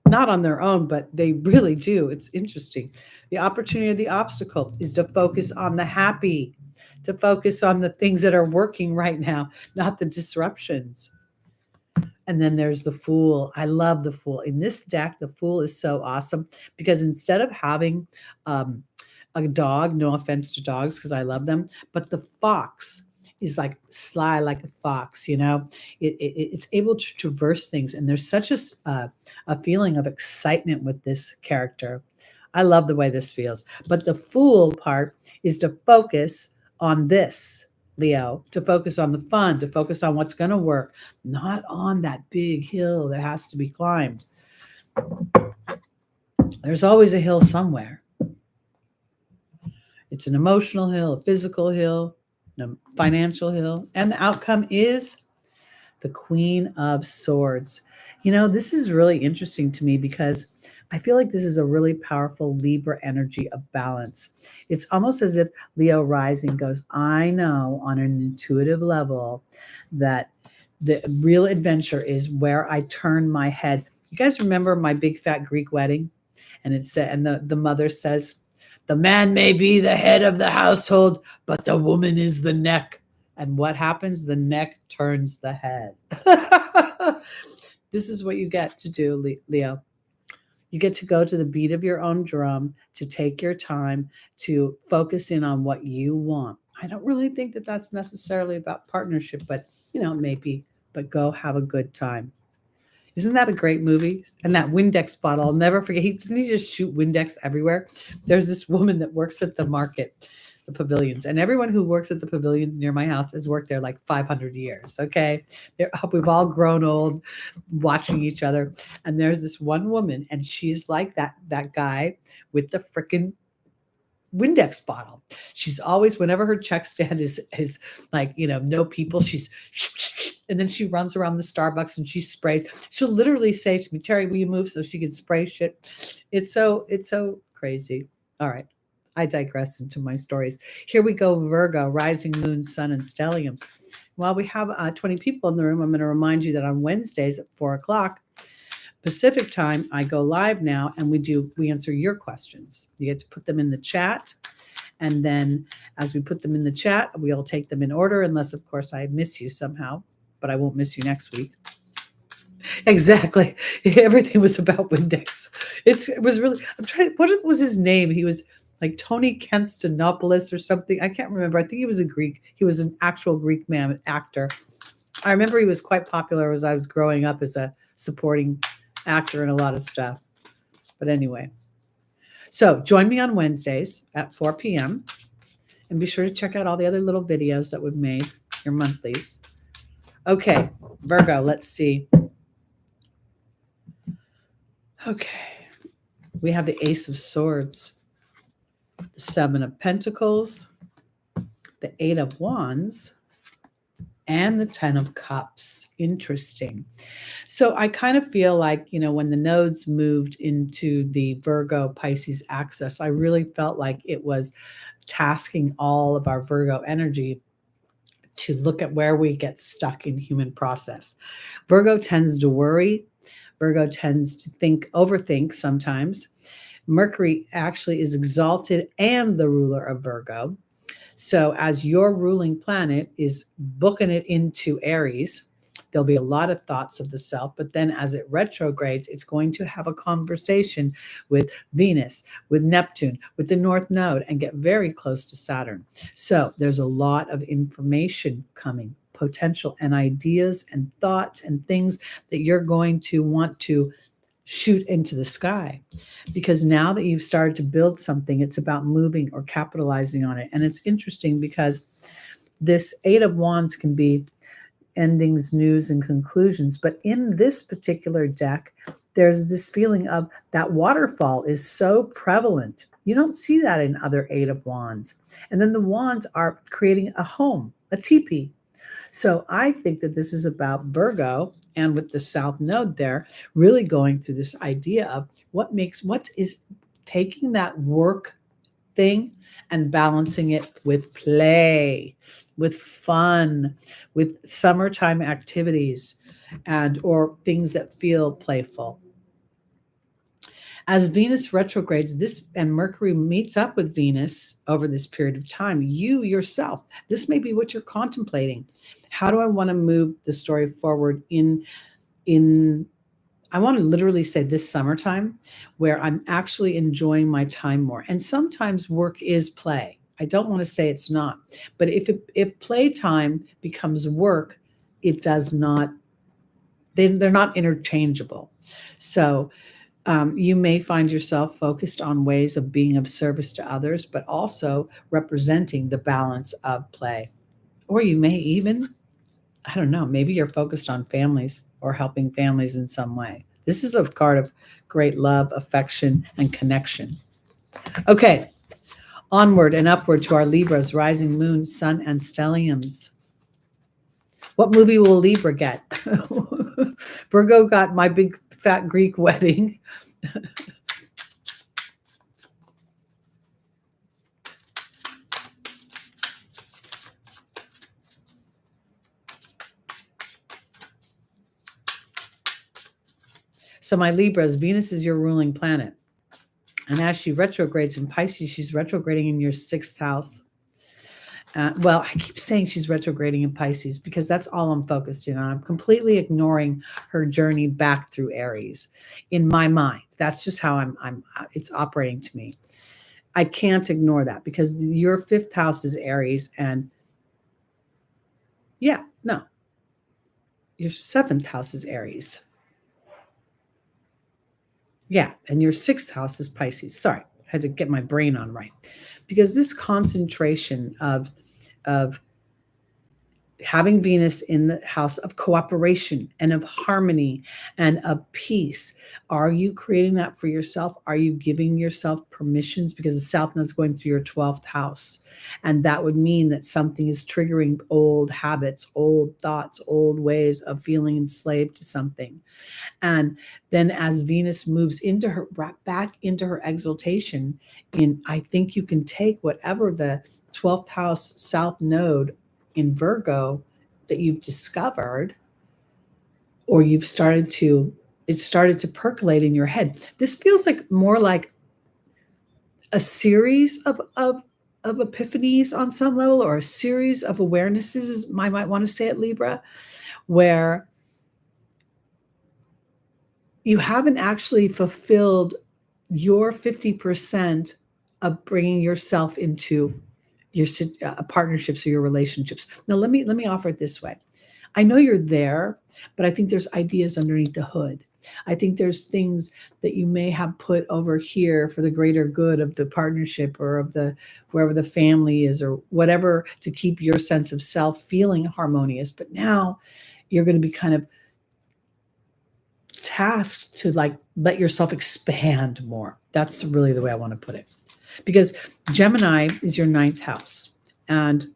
not on their own, but they really do. It's interesting. The opportunity or the obstacle is to focus on the happy, to focus on the things that are working right now, not the disruptions. And then there's the Fool. I love the Fool. In this deck, the Fool is so awesome because instead of having a dog, no offense to dogs because I love them, but the fox is like sly like a fox, it's able to traverse things. And there's such a feeling of excitement with this character. I love the way this feels. But the Fool part is to focus on this, Leo, to focus on the fun, to focus on what's going to work, not on that big hill that has to be climbed. There's always a hill somewhere. It's an emotional hill, a physical hill, a financial hill, and the outcome is the Queen of Swords. This is really interesting to me because I feel like this is a really powerful Libra energy of balance. It's almost as if Leo rising goes, I know on an intuitive level that the real adventure is where I turn my head. You guys remember My Big Fat Greek Wedding? And it said, and the mother says, the man may be the head of the household, but the woman is the neck. And what happens? The neck turns the head. This is what you get to do, Leo. You get to go to the beat of your own drum, to take your time, to focus in on what you want. I don't really think that that's necessarily about partnership, but maybe, but go have a good time. Isn't that a great movie? And that Windex bottle, I'll never forget. Didn't he just shoot Windex everywhere? There's this woman that works at the market, the pavilions, and everyone who works at the pavilions near my house has worked there like 500 years. Okay. We've all grown old watching each other. And there's this one woman, and she's like that guy with the frickin' Windex bottle. She's always, whenever her check stand is like, no people, she's, and then she runs around the Starbucks and she sprays. She'll literally say to me, Teri, will you move so she can spray shit? It's so crazy. All right. I digress into my stories. Here we go, Virgo, rising moon, sun, and stelliums. While we have 20 people in the room, I'm going to remind you that on Wednesdays at 4:00 Pacific time, I go live now, and we answer your questions. You get to put them in the chat. And then as we put them in the chat, we'll take them in order, unless, of course, I miss you somehow, but I won't miss you next week. Exactly. Everything was about Windex. It was really, what was his name? He was like Tony Konstantinopoulos or something. I can't remember. I think he was a Greek. He was an actual Greek man, actor. I remember he was quite popular as I was growing up as a supporting actor in a lot of stuff. But anyway, so join me on Wednesdays at 4 p.m. and be sure to check out all the other little videos that we've made, your monthlies. Okay, Virgo, let's see. Okay, we have the Ace of Swords, the Seven of Pentacles, the Eight of Wands, and the 10 of Cups. Interesting. So I kind of feel like, when the nodes moved into the Virgo Pisces axis, I really felt like it was tasking all of our Virgo energy to look at where we get stuck in human process. Virgo tends to worry. Virgo tends to overthink sometimes. Mercury actually is exalted and the ruler of Virgo. So as your ruling planet is booking it into Aries, there'll be a lot of thoughts of the self, but then as it retrogrades, it's going to have a conversation with Venus, with Neptune, with the North Node, and get very close to Saturn. So there's a lot of information coming, potential and ideas and thoughts and things that you're going to want to shoot into the sky, because now that you've started to build something, it's about moving or capitalizing on it. And it's interesting because this Eight of Wands can be endings, news, and conclusions. But in this particular deck, there's this feeling of that waterfall is so prevalent. You don't see that in other Eight of Wands. And then the wands are creating a home, a teepee. So I think that this is about Virgo, and with the South Node there, really going through this idea of what is taking that work thing and balancing it with play, with fun, with summertime activities, or things that feel playful. As Venus retrogrades, and Mercury meets up with Venus over this period of time, you yourself, this may be what you're contemplating. How do I want to move the story forward in I want to literally say this summertime, where I'm actually enjoying my time more. And sometimes work is play. I don't want to say it's not. But if playtime becomes work, it does not, they're not interchangeable. So you may find yourself focused on ways of being of service to others, but also representing the balance of play. Or you may even, I don't know, maybe you're focused on families or helping families in some way. This is a card of great love, affection, and connection. Okay, onward and upward to our Libras, rising moon, sun, and stelliums. What movie will Libra get? Virgo got My Big Fat Greek Wedding. So my Libras, Venus is your ruling planet. And as she retrogrades in Pisces, she's retrograding in your 6th house. Well, I keep saying she's retrograding in Pisces because that's all I'm focused in on. I'm completely ignoring her journey back through Aries in my mind. That's just how it's operating to me. I can't ignore that because your 5th house is Aries, and your 7th house is Aries. Yeah, and your 6th house is Pisces. Sorry, I had to get my brain on right. Because this concentration of having Venus in the house of cooperation and of harmony and of peace. Are you creating that for yourself? Are you giving yourself permissions? Because the South Node is going through your 12th house. And that would mean that something is triggering old habits, old thoughts, old ways of feeling enslaved to something. And then as Venus moves into her back into her exaltation, I think you can take whatever the 12th house South Node in Virgo that you've discovered, or it started to percolate in your head. This feels like more like a series of epiphanies on some level, or a series of awarenesses, I might want to say it, Libra, where you haven't actually fulfilled your 50% of bringing yourself into your partnerships or your relationships. Now, let me offer it this way. I know you're there, but I think there's ideas underneath the hood. I think there's things that you may have put over here for the greater good of the partnership or of the wherever the family is or whatever, to keep your sense of self feeling harmonious. But now you're going to be kind of tasked to like let yourself expand more. That's really the way I want to put it. Because Gemini is your 9th house, and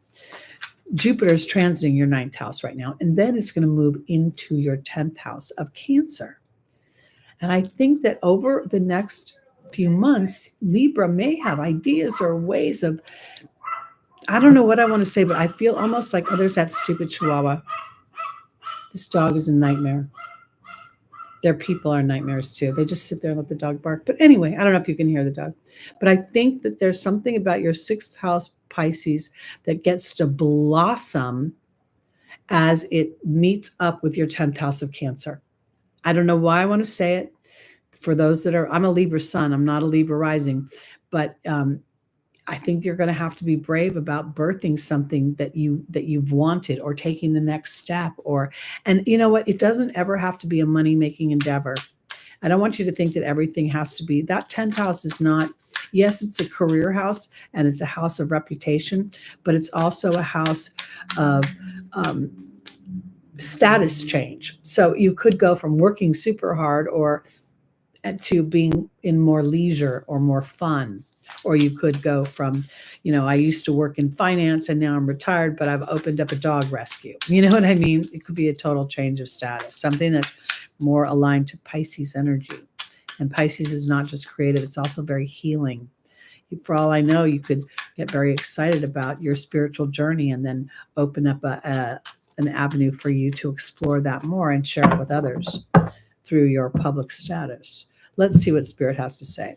Jupiter is transiting your 9th house right now. And then it's going to move into your 10th house of Cancer. And I think that over the next few months, Libra may have ideas or ways of, I don't know what I want to say, but I feel almost like, oh, there's that stupid Chihuahua. This dog is a nightmare. Their people are nightmares too. They just sit there and let the dog bark. But anyway, I don't know if you can hear the dog. But I think that there's something about your 6th house Pisces that gets to blossom as it meets up with your 10th house of Cancer. I don't know why I want to say it. For those that are, I'm a Libra sun. I'm not a Libra rising. But I think you're going to have to be brave about birthing something that you've wanted, or taking the next step, and you know what? It doesn't ever have to be a money-making endeavor. I don't want you to think that everything has to be. That 10th house is not, yes, it's a career house and it's a house of reputation, but it's also a house of status change. So you could go from working super hard to being in more leisure or more fun. Or you could go from, I used to work in finance and now I'm retired, but I've opened up a dog rescue. You know what I mean? It could be a total change of status, something that's more aligned to Pisces energy. And Pisces is not just creative, it's also very healing. For all I know, you could get very excited about your spiritual journey and then open up an avenue for you to explore that more and share it with others through your public status. Let's see what Spirit has to say.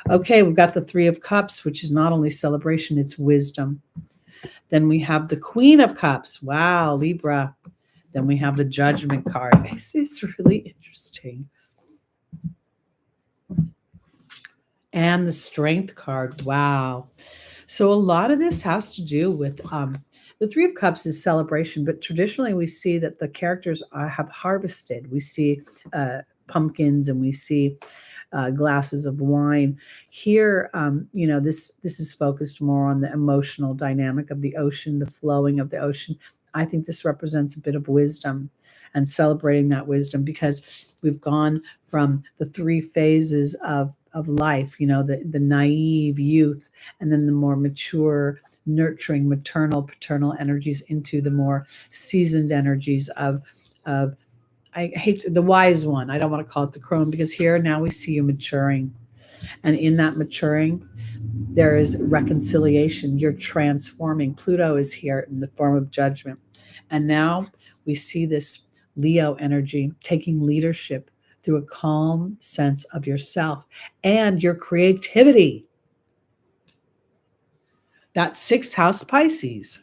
Okay, we've got the 3 of Cups, which is not only celebration, it's wisdom. Then we have the Queen of Cups. Wow, Libra. Then we have the Judgment card. This is really interesting. And the Strength card. Wow. So a lot of this has to do with the 3 of Cups is celebration, but traditionally we see that the characters have harvested. We see pumpkins and we see glasses of wine. Here, this is focused more on the emotional dynamic of the ocean, the flowing of the ocean. I think this represents a bit of wisdom and celebrating that wisdom, because we've gone from the 3 phases of life, the naive youth, and then the more mature, nurturing, maternal, paternal energies, into the more seasoned energies of I hate the wise one. I don't want to call it the crone, because here now we see you maturing. And in that maturing, there is reconciliation. You're transforming. Pluto is here in the form of judgment. And now we see this Leo energy taking leadership through a calm sense of yourself and your creativity. That 6th house Pisces.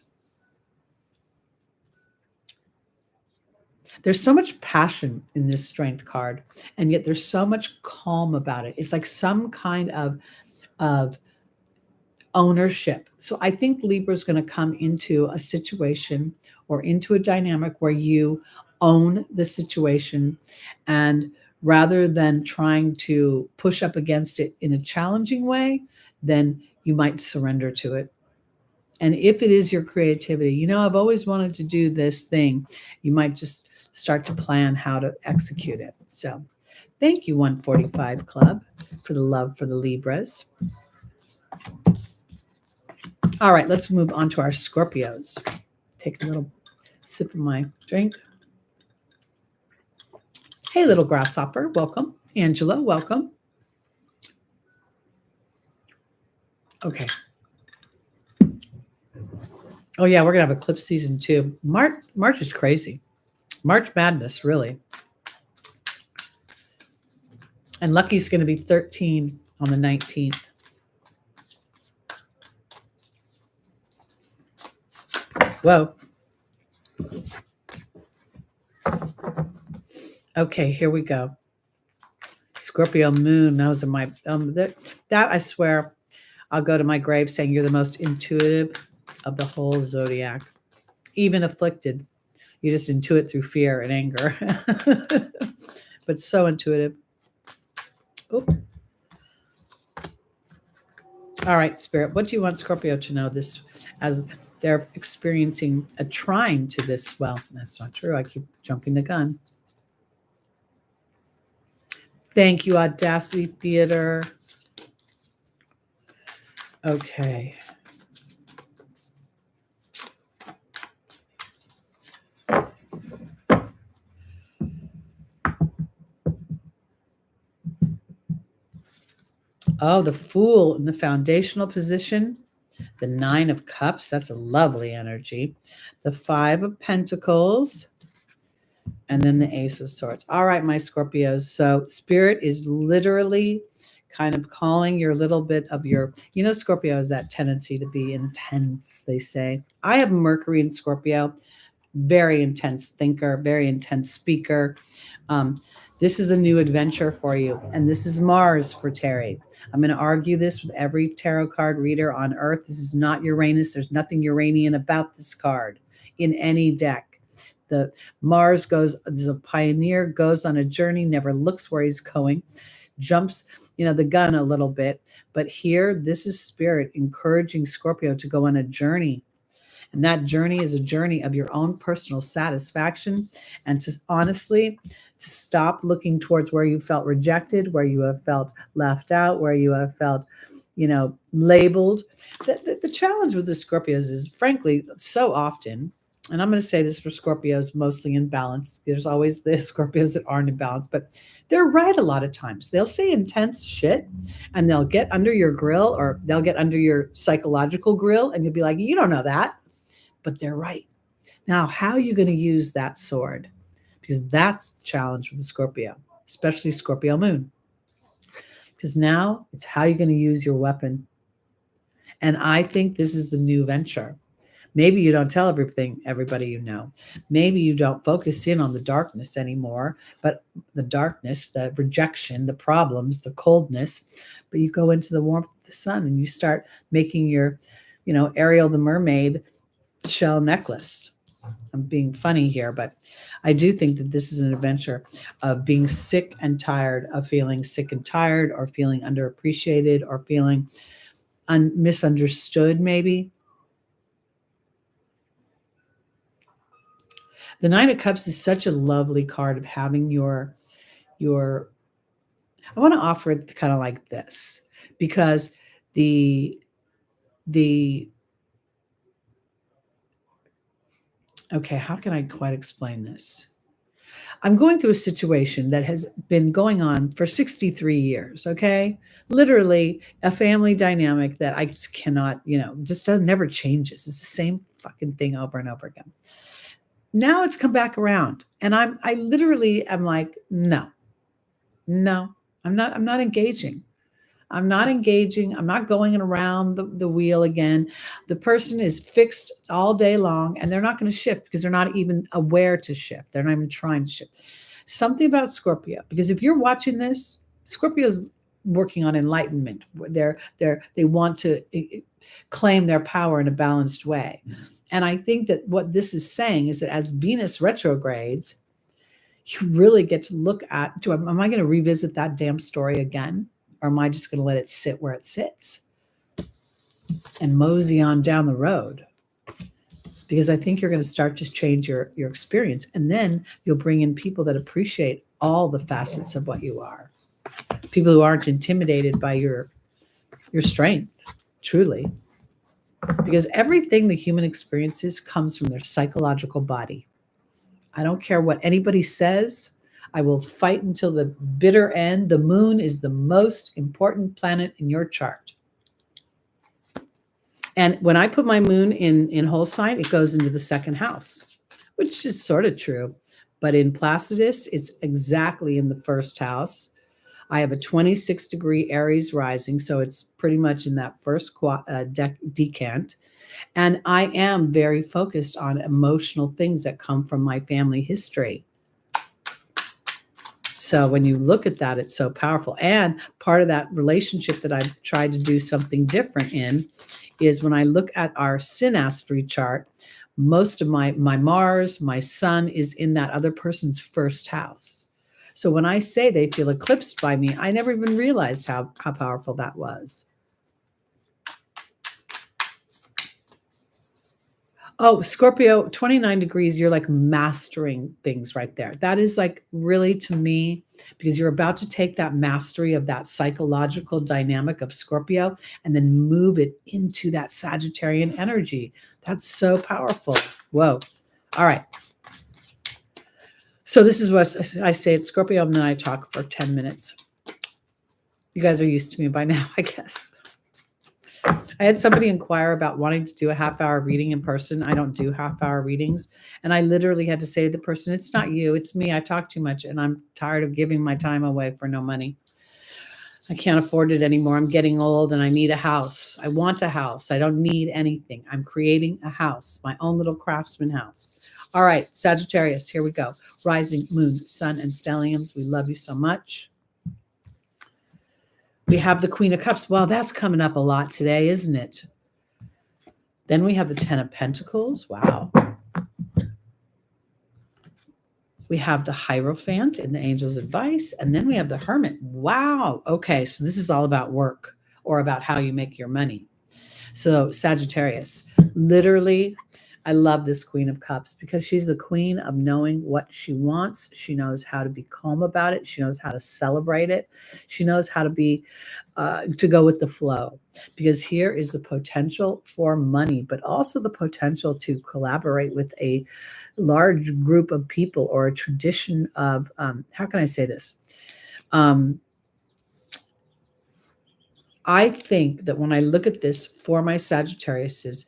There's so much passion in this strength card, and yet there's so much calm about it. It's like some kind of ownership. So I think Libra is going to come into a situation or into a dynamic where you own the situation, and rather than trying to push up against it in a challenging way, then you might surrender to it. And if it is your creativity, I've always wanted to do this thing, you might just start to plan how to execute it. So thank you, 145 Club, for the love for the Libras. All right, let's move on to our Scorpios. Take a little sip of my drink. Hey, little grasshopper, welcome. Angela, welcome. Okay. Oh, yeah, we're going to have eclipse season 2. March is crazy. March madness, really. And Lucky's going to be 13 on the 19th. Whoa. Okay, here we go. Scorpio moon. Those are my, that I swear, I'll go to my grave saying you're the most intuitive of the whole zodiac. Even afflicted. You just intuit through fear and anger. But so intuitive. Oop. All right, Spirit, what do you want Scorpio to know this as they're experiencing a trine to this? Well, that's not true. I keep jumping the gun. Thank you, Audacity Theater. Okay. Oh, the Fool in the foundational position. The 9 of Cups. That's a lovely energy. The 5 of Pentacles. And then the Ace of Swords. All right, my Scorpios. So Spirit is literally kind of calling your little bit of your, Scorpio has that tendency to be intense, they say. I have Mercury in Scorpio, very intense thinker, very intense speaker. This is a new adventure for you. And this is Mars for Teri. I'm going to argue this with every tarot card reader on Earth. This is not Uranus. There's nothing Uranian about this card in any deck. The Mars is a pioneer, goes on a journey, never looks where he's going, jumps, the gun a little bit. But here, this is Spirit encouraging Scorpio to go on a journey. And that journey is a journey of your own personal satisfaction, and to honestly, to stop looking towards where you felt rejected, where you have felt left out, where you have felt, labeled. The challenge with the Scorpios is, frankly, so often, and I'm going to say this for Scorpios mostly in balance. There's always the Scorpios that aren't in balance, but they're right a lot of times. They'll say intense shit, and they'll get under your grill, or they'll get under your psychological grill, and you'll be like, you don't know that. But they're right. Now, how are you going to use that sword? Because that's the challenge with the Scorpio, especially Scorpio moon. Because now it's how you're going to use your weapon. And I think this is the new venture. Maybe you don't tell everybody you know. Maybe you don't focus in on the darkness anymore, but the darkness, the rejection, the problems, the coldness, but you go into the warmth of the sun and you start making your, Ariel the mermaid shell necklace. I'm being funny here, but I do think that this is an adventure of being sick and tired of feeling sick and tired, or feeling underappreciated, or feeling misunderstood, maybe. The 9 of Cups is such a lovely card of having your I want to offer it kind of like this, because okay, how can I quite explain this? I'm going through a situation that has been going on for 63 years, okay? Literally a family dynamic that I just cannot, never changes. It's the same fucking thing over and over again. Now it's come back around, and I literally am like, no, No, I'm not engaging. I'm not engaging. I'm not going around the wheel again. The person is fixed all day long and they're not going to shift because they're not even aware to shift. They're not even trying to shift. Something about Scorpio, because if you're watching this, Scorpio's working on enlightenment. They want to claim their power in a balanced way. And I think that what this is saying is that as Venus retrogrades, you really get to look at, am I going to revisit that damn story again? Or am I just going to let it sit where it sits and mosey on down the road? Because I think you're going to start to change your experience. And then you'll bring in people that appreciate all the facets of what you are. People who aren't intimidated by your strength, truly. Because everything the human experiences comes from their psychological body. I don't care what anybody says. I will fight until the bitter end. The moon is the most important planet in your chart. And when I put my moon in whole sign, it goes into the second house, which is sort of true. But in Placidus, it's exactly in the first house. I have a 26-degree Aries rising, so it's pretty much in that first decant. And I am very focused on emotional things that come from my family history. So when you look at that, it's so powerful. And part of that relationship that I've tried to do something different in is when I look at our synastry chart, most of my Mars, my sun is in that other person's first house. So when I say they feel eclipsed by me, I never even realized how powerful that was. Oh, Scorpio, 29 degrees, you're like mastering things right there. That is like really, to me, because you're about to take that mastery of that psychological dynamic of Scorpio and then move it into that Sagittarian energy. That's so powerful. Whoa. All right. So this is what I say. It's Scorpio, and then I talk for 10 minutes. You guys are used to me by now, I guess. I had somebody inquire about wanting to do a half-hour reading in person. I don't do half-hour readings. And I literally had to say to the person, it's not you, it's me. I talk too much and I'm tired of giving my time away for no money. I can't afford it anymore. I'm getting old and I need a house. I want a house. I don't need anything. I'm creating a house, my own little craftsman house. All right, Sagittarius, here we go. Rising, moon, sun, and stelliums. We love you so much. We have the Queen of Cups. Well, that's coming up a lot today, isn't it? Then we have the 10 of Pentacles. Wow. We have the Hierophant in the Angel's Advice. And then we have the Hermit. Wow. Okay, so this is all about work or about how you make your money. So Sagittarius, literally, I love this Queen of Cups because she's the queen of knowing what she wants. She knows how to be calm about it. She knows how to celebrate it. She knows how to be, to go with the flow, because here is the potential for money, but also the potential to collaborate with a large group of people or a tradition of, how can I say this? I think that when I look at this for my Sagittariuses,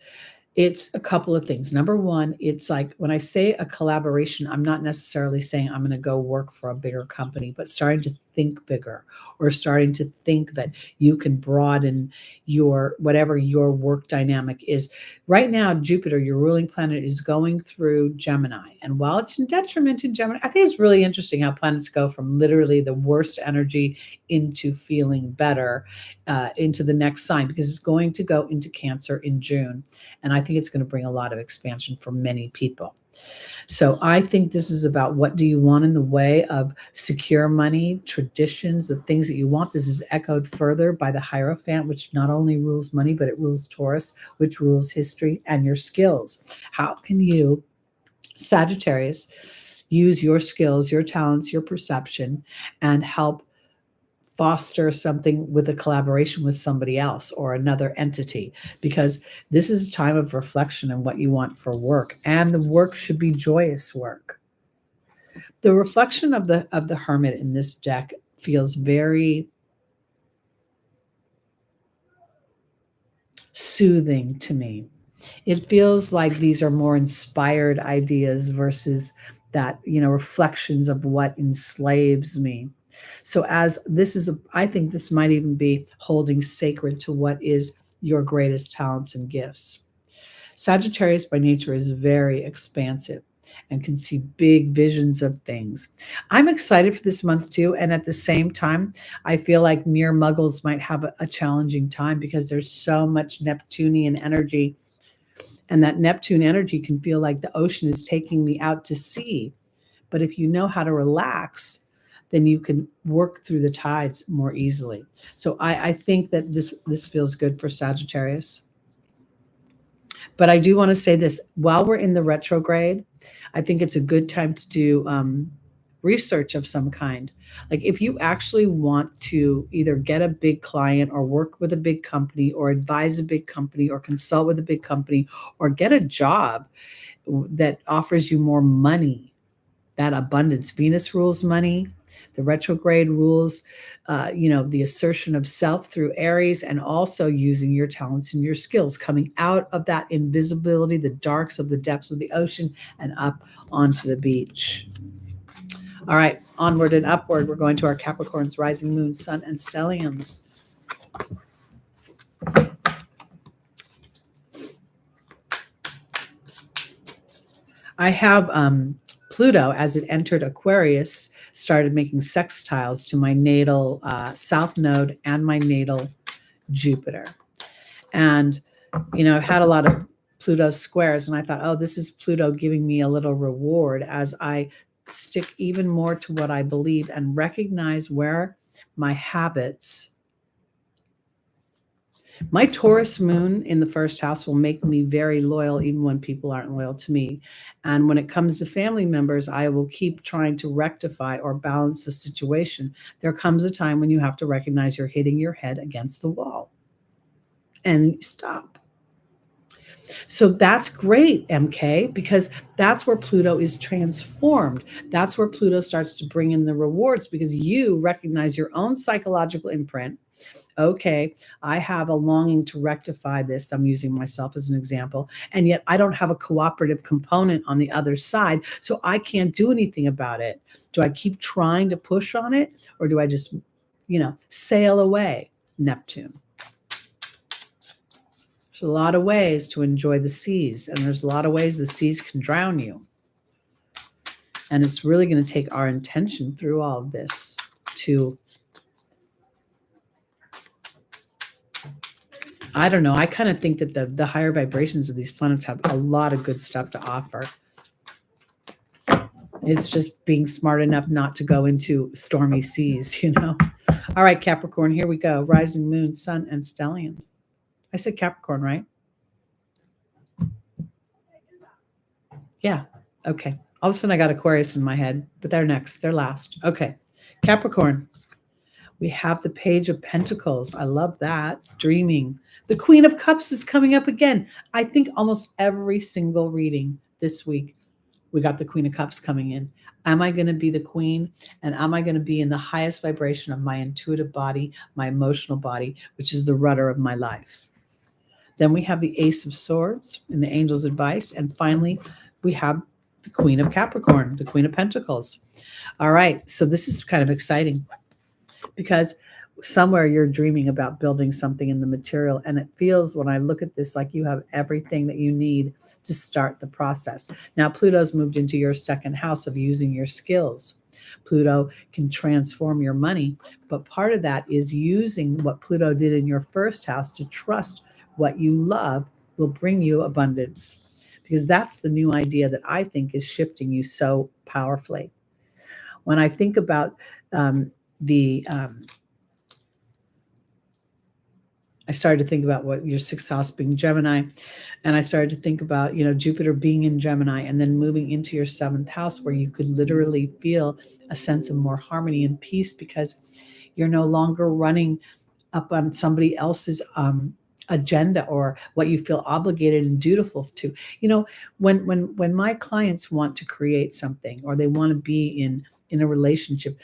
it's a couple of things. Number one, it's like when I say a collaboration, I'm not necessarily saying I'm going to go work for a bigger company, but starting to think bigger or starting to think that you can broaden your, whatever your work dynamic is. Right now, Jupiter, your ruling planet, is going through Gemini. And while it's in detriment in Gemini, I think it's really interesting how planets go from literally the worst energy into feeling better into the next sign, because it's going to go into Cancer in June. And I think it's going to bring a lot of expansion for many people. So I think this is about what do you want in the way of secure money, traditions, the things that you want. This is echoed further by the Hierophant, which not only rules money, but it rules Taurus, which rules history and your skills. How can you, Sagittarius, use your skills, your talents, your perception, and help foster something with a collaboration with somebody else or another entity? Because this is a time of reflection on what you want for work, and the work should be joyous work. The reflection of the Hermit in this deck feels very soothing to me. It feels like these are more inspired ideas versus that, reflections of what enslaves me. So as this is, I think this might even be holding sacred to what is your greatest talents and gifts. Sagittarius by nature is very expansive and can see big visions of things. I'm excited for this month too. And at the same time, I feel like mere muggles might have a challenging time because there's so much Neptunian energy. And that Neptune energy can feel like the ocean is taking me out to sea. But if you know how to relax, then you can work through the tides more easily. So I think that this feels good for Sagittarius. But I do want to say this, while we're in the retrograde, I think it's a good time to do research of some kind. Like if you actually want to either get a big client or work with a big company or advise a big company or consult with a big company or get a job that offers you more money, that abundance. Venus rules money. The retrograde rules, the assertion of self through Aries, and also using your talents and your skills, coming out of that invisibility, the darks of the depths of the ocean, and up onto the beach. All right, onward and upward. We're going to our Capricorns, rising moon, sun, and stelliums. I have Pluto, as it entered Aquarius, started making sextiles to my natal South Node and my natal Jupiter. And, I've had a lot of Pluto squares, and I thought, oh, this is Pluto giving me a little reward as I stick even more to what I believe and recognize where my habits. My Taurus moon in the first house will make me very loyal even when people aren't loyal to me. And when it comes to family members, I will keep trying to rectify or balance the situation. There comes a time when you have to recognize you're hitting your head against the wall and stop. So that's great, MK, because that's where Pluto is transformed. That's where Pluto starts to bring in the rewards because you recognize your own psychological imprint. Okay, I have a longing to rectify this. I'm using myself as an example. And yet I don't have a cooperative component on the other side. So I can't do anything about it. Do I keep trying to push on it? Or do I just, sail away, Neptune? There's a lot of ways to enjoy the seas. And there's a lot of ways the seas can drown you. And it's really going to take our intention through all of this to, I don't know. I kind of think that the higher vibrations of these planets have a lot of good stuff to offer. It's just being smart enough not to go into stormy seas, All right, Capricorn, here we go. Rising moon, sun, and stelliums. I said Capricorn, right? Yeah. Okay. All of a sudden I got Aquarius in my head, but they're next. They're last. Okay. Capricorn. We have the Page of Pentacles. I love that. Dreaming. The Queen of Cups is coming up again. I think almost every single reading this week, we got the Queen of Cups coming in. Am I going to be the queen? And am I going to be in the highest vibration of my intuitive body, my emotional body, which is the rudder of my life? Then we have the Ace of Swords and the Angel's Advice. And finally, we have the Queen of Capricorn, the Queen of Pentacles. All right. So this is kind of exciting because somewhere you're dreaming about building something in the material. And it feels, when I look at this, like you have everything that you need to start the process. Now, Pluto's moved into your second house of using your skills. Pluto can transform your money, but part of that is using what Pluto did in your first house to trust what you love will bring you abundance, because that's the new idea that I think is shifting you so powerfully. When I think about I started to think about what your sixth house being Gemini, and I started to think about, Jupiter being in Gemini and then moving into your seventh house where you could literally feel a sense of more harmony and peace because you're no longer running up on somebody else's agenda or what you feel obligated and dutiful to. When my clients want to create something or they want to be in a relationship,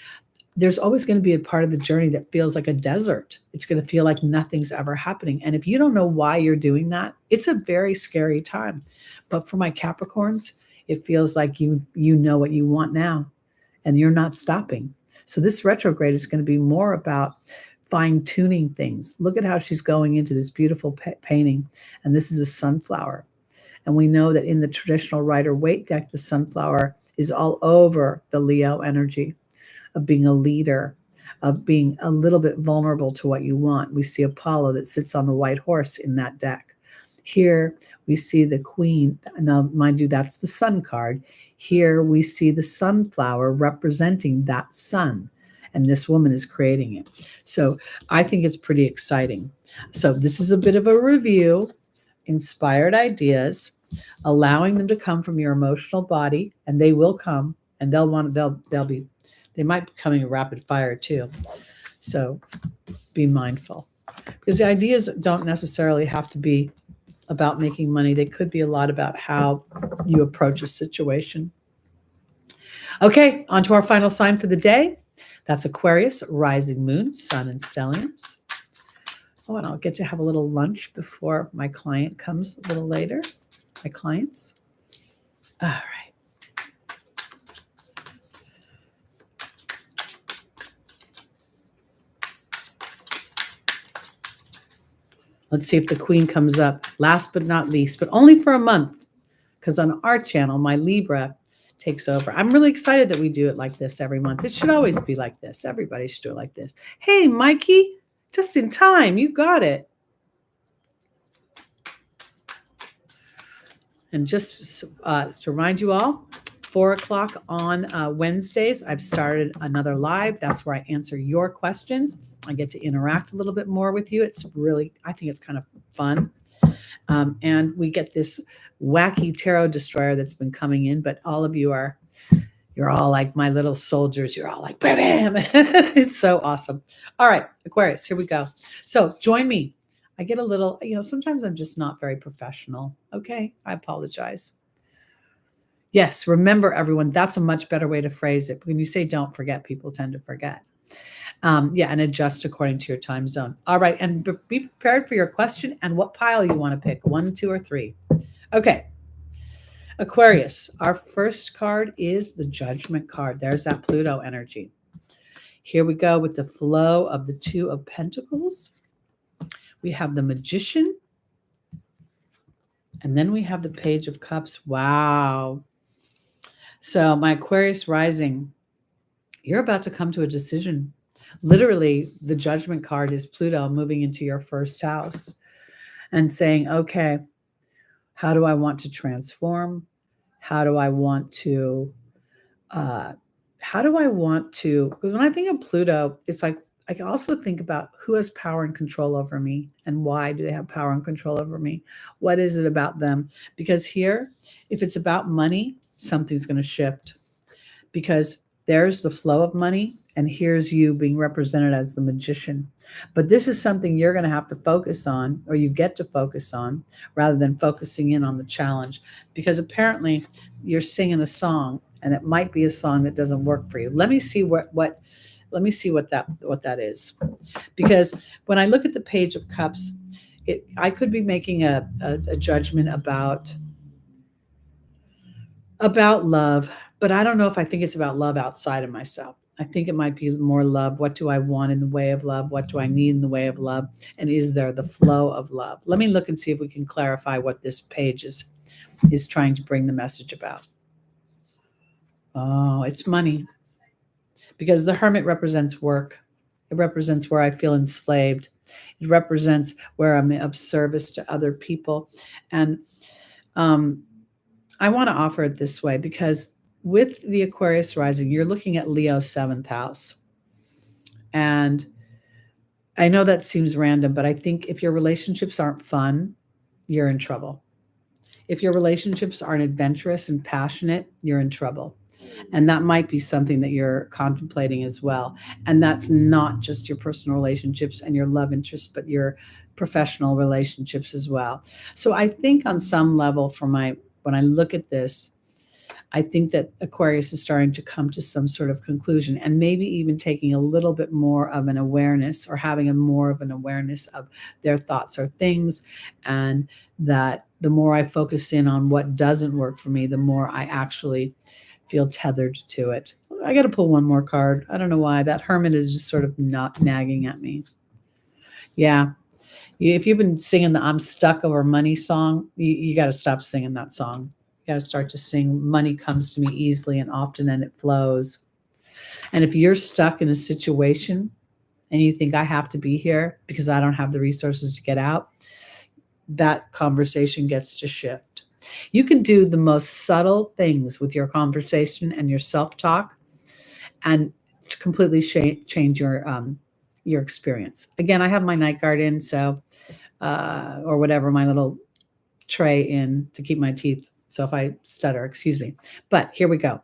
there's always going to be a part of the journey that feels like a desert. It's going to feel like nothing's ever happening. And if you don't know why you're doing that, it's a very scary time. But for my Capricorns, it feels like you know what you want now and you're not stopping. So this retrograde is going to be more about fine-tuning things. Look at how she's going into this beautiful painting, and this is a sunflower. And we know that in the traditional Rider-Waite deck, the sunflower is all over the Leo energy of being a leader, of being a little bit vulnerable to what you want. We see Apollo that sits on the white horse in that deck. Here we see the queen. Now, mind you, that's the sun card. Here we see the sunflower representing that sun, and this woman is creating it. So I think it's pretty exciting. So this is a bit of a review, inspired ideas, allowing them to come from your emotional body, and they will come, and they might be coming rapid fire too. So be mindful, because the ideas don't necessarily have to be about making money. They could be a lot about how you approach a situation. Okay, on to our final sign for the day. That's Aquarius, rising moon, sun, and stelliums. Oh, and I'll get to have a little lunch before my client comes a little later. My clients. All right. Let's see if the queen comes up. Last but not least, but only for a month, because on our channel, my Libra takes over. I'm really excited that we do it like this every month. It should always be like this. Everybody should do it like this. Hey, Mikey, just in time. You got it. And just to remind you all, 4 o'clock on Wednesdays, I've started another live. That's where I answer your questions. I get to interact a little bit more with you. It's really, I think it's kind of fun. And we get this wacky tarot destroyer that's been coming in, but all of you you're all like my little soldiers. You're all like, bam, bam. It's so awesome. All right, Aquarius, here we go. So join me. I get a little, sometimes I'm just not very professional. Okay, I apologize. Yes, remember everyone, that's a much better way to phrase it. When you say don't forget, people tend to forget. And adjust according to your time zone. All right, and be prepared for your question and what pile you want to pick, 1, 2, or 3. Okay, Aquarius, our first card is the Judgment card. There's that Pluto energy. Here we go with the flow of the 2 of Pentacles. We have the Magician. And then we have the Page of Cups. Wow. So my Aquarius rising, you're about to come to a decision. Literally, the Judgment card is Pluto moving into your first house and saying, okay, how do I want to transform? How do I want to, because when I think of Pluto, it's like, I can also think about who has power and control over me and why do they have power and control over me? What is it about them? Because here, if it's about money, something's going to shift, because there's the flow of money and here's you being represented as the Magician. But this is something you're going to have to focus on, or you get to focus on, rather than focusing in on the challenge, because apparently you're singing a song and it might be a song that doesn't work for you. Let me see what that is. Because when I look at the Page of Cups, I could be making a judgment about love, but I don't know if I think it's about love outside of myself. I think it might be more love. What do I want in the way of love? What do I need in the way of love? And is there the flow of love? Let me look and see if we can clarify what this page is trying to bring the message about. Oh, it's money. Because the Hermit represents work. It represents where I feel enslaved. It represents where I'm of service to other people. And I want to offer it this way, because with the Aquarius rising, you're looking at Leo's 7th house. And I know that seems random, but I think if your relationships aren't fun, you're in trouble. If your relationships aren't adventurous and passionate, you're in trouble. And that might be something that you're contemplating as well. And that's not just your personal relationships and your love interests, but your professional relationships as well. So I think on some level, when I look at this, I think that Aquarius is starting to come to some sort of conclusion, and maybe even taking a little bit more of an awareness, or having more of an awareness of their thoughts or things. And that the more I focus in on what doesn't work for me, the more I actually feel tethered to it. I got to pull one more card. I don't know why. That Hermit is just sort of not nagging at me. Yeah. If you've been singing the I'm Stuck Over Money song, you got to stop singing that song. You got to start to sing Money Comes to Me Easily and Often and It Flows. And if you're stuck in a situation and you think I have to be here because I don't have the resources to get out, that conversation gets to shift. You can do the most subtle things with your conversation and your self-talk and to completely change your experience. Again, I have my night guard in, so or whatever, my little tray in to keep my teeth. So if I stutter, excuse me. But here we go.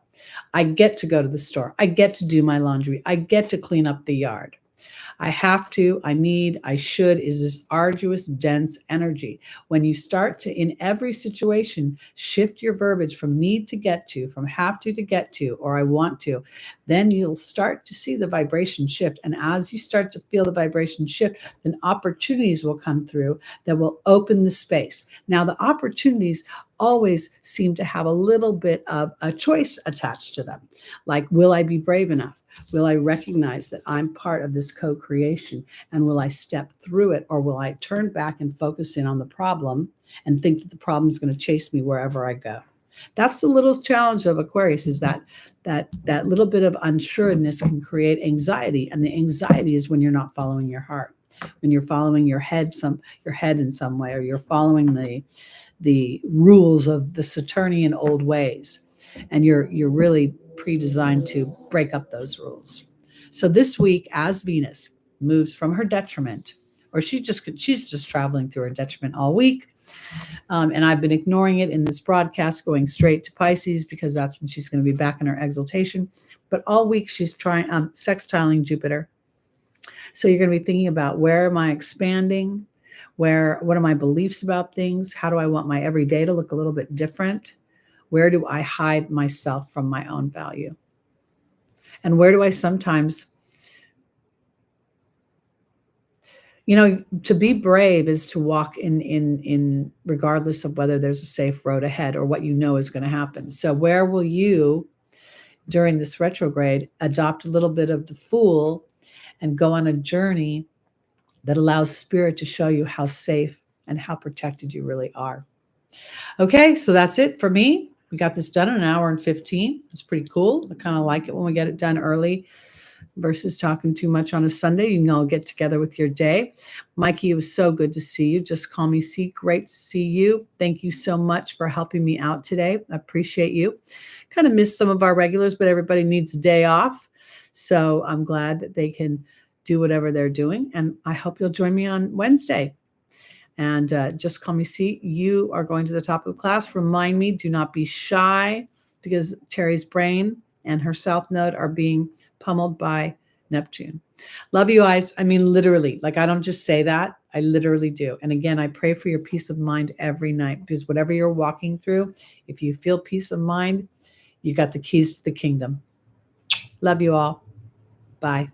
I get to go to the store. I get to do my laundry. I get to clean up the yard. I have to, I need, I should is this arduous, dense energy. When you start to, in every situation, shift your verbiage from need to get to, from have to get to, or I want to, then you'll start to see the vibration shift. And as you start to feel the vibration shift, then opportunities will come through that will open the space. Now, the opportunities always seem to have a little bit of a choice attached to them. Like, will I be brave enough? Will I recognize that I'm part of this co-creation? And will I step through it? Or will I turn back and focus in on the problem and think that the problem is going to chase me wherever I go? That's the little challenge of Aquarius, is that little bit of unsureness can create anxiety. And the anxiety is when you're not following your heart, when you're following your head in some way, or you're following the rules of the Saturnian old ways. And you're really pre-designed to break up those rules. So this week, as Venus moves from her detriment, or she's just traveling through her detriment all week, and I've been ignoring it in this broadcast, going straight to Pisces because that's when she's going to be back in her exaltation. But all week she's trying sextiling Jupiter. So you're going to be thinking about, where am I expanding? What are my beliefs about things? How do I want my everyday to look a little bit different? Where do I hide myself from my own value? And where do I sometimes, to be brave is to walk in regardless of whether there's a safe road ahead or what you know is going to happen. So where will you, during this retrograde, adopt a little bit of the Fool and go on a journey that allows Spirit to show you how safe and how protected you really are? Okay, so that's it for me. We got this done in an hour and 15. It's pretty cool. I kind of like it when we get it done early versus talking too much on a Sunday. You can all get together with your day. Mikey, it was so good to see you. Just call me C. Great to see you. Thank you so much for helping me out today. I appreciate you. Kind of missed some of our regulars, but everybody needs a day off. So I'm glad that they can do whatever they're doing. And I hope you'll join me on Wednesday. And just call me C. You are going to the top of the class. Remind me, do not be shy, because Teri's brain and her South Node are being pummeled by Neptune. Love you guys. I mean, literally, like, I don't just say that. I literally do. And again, I pray for your peace of mind every night, because whatever you're walking through, if you feel peace of mind, you got the keys to the kingdom. Love you all. Bye.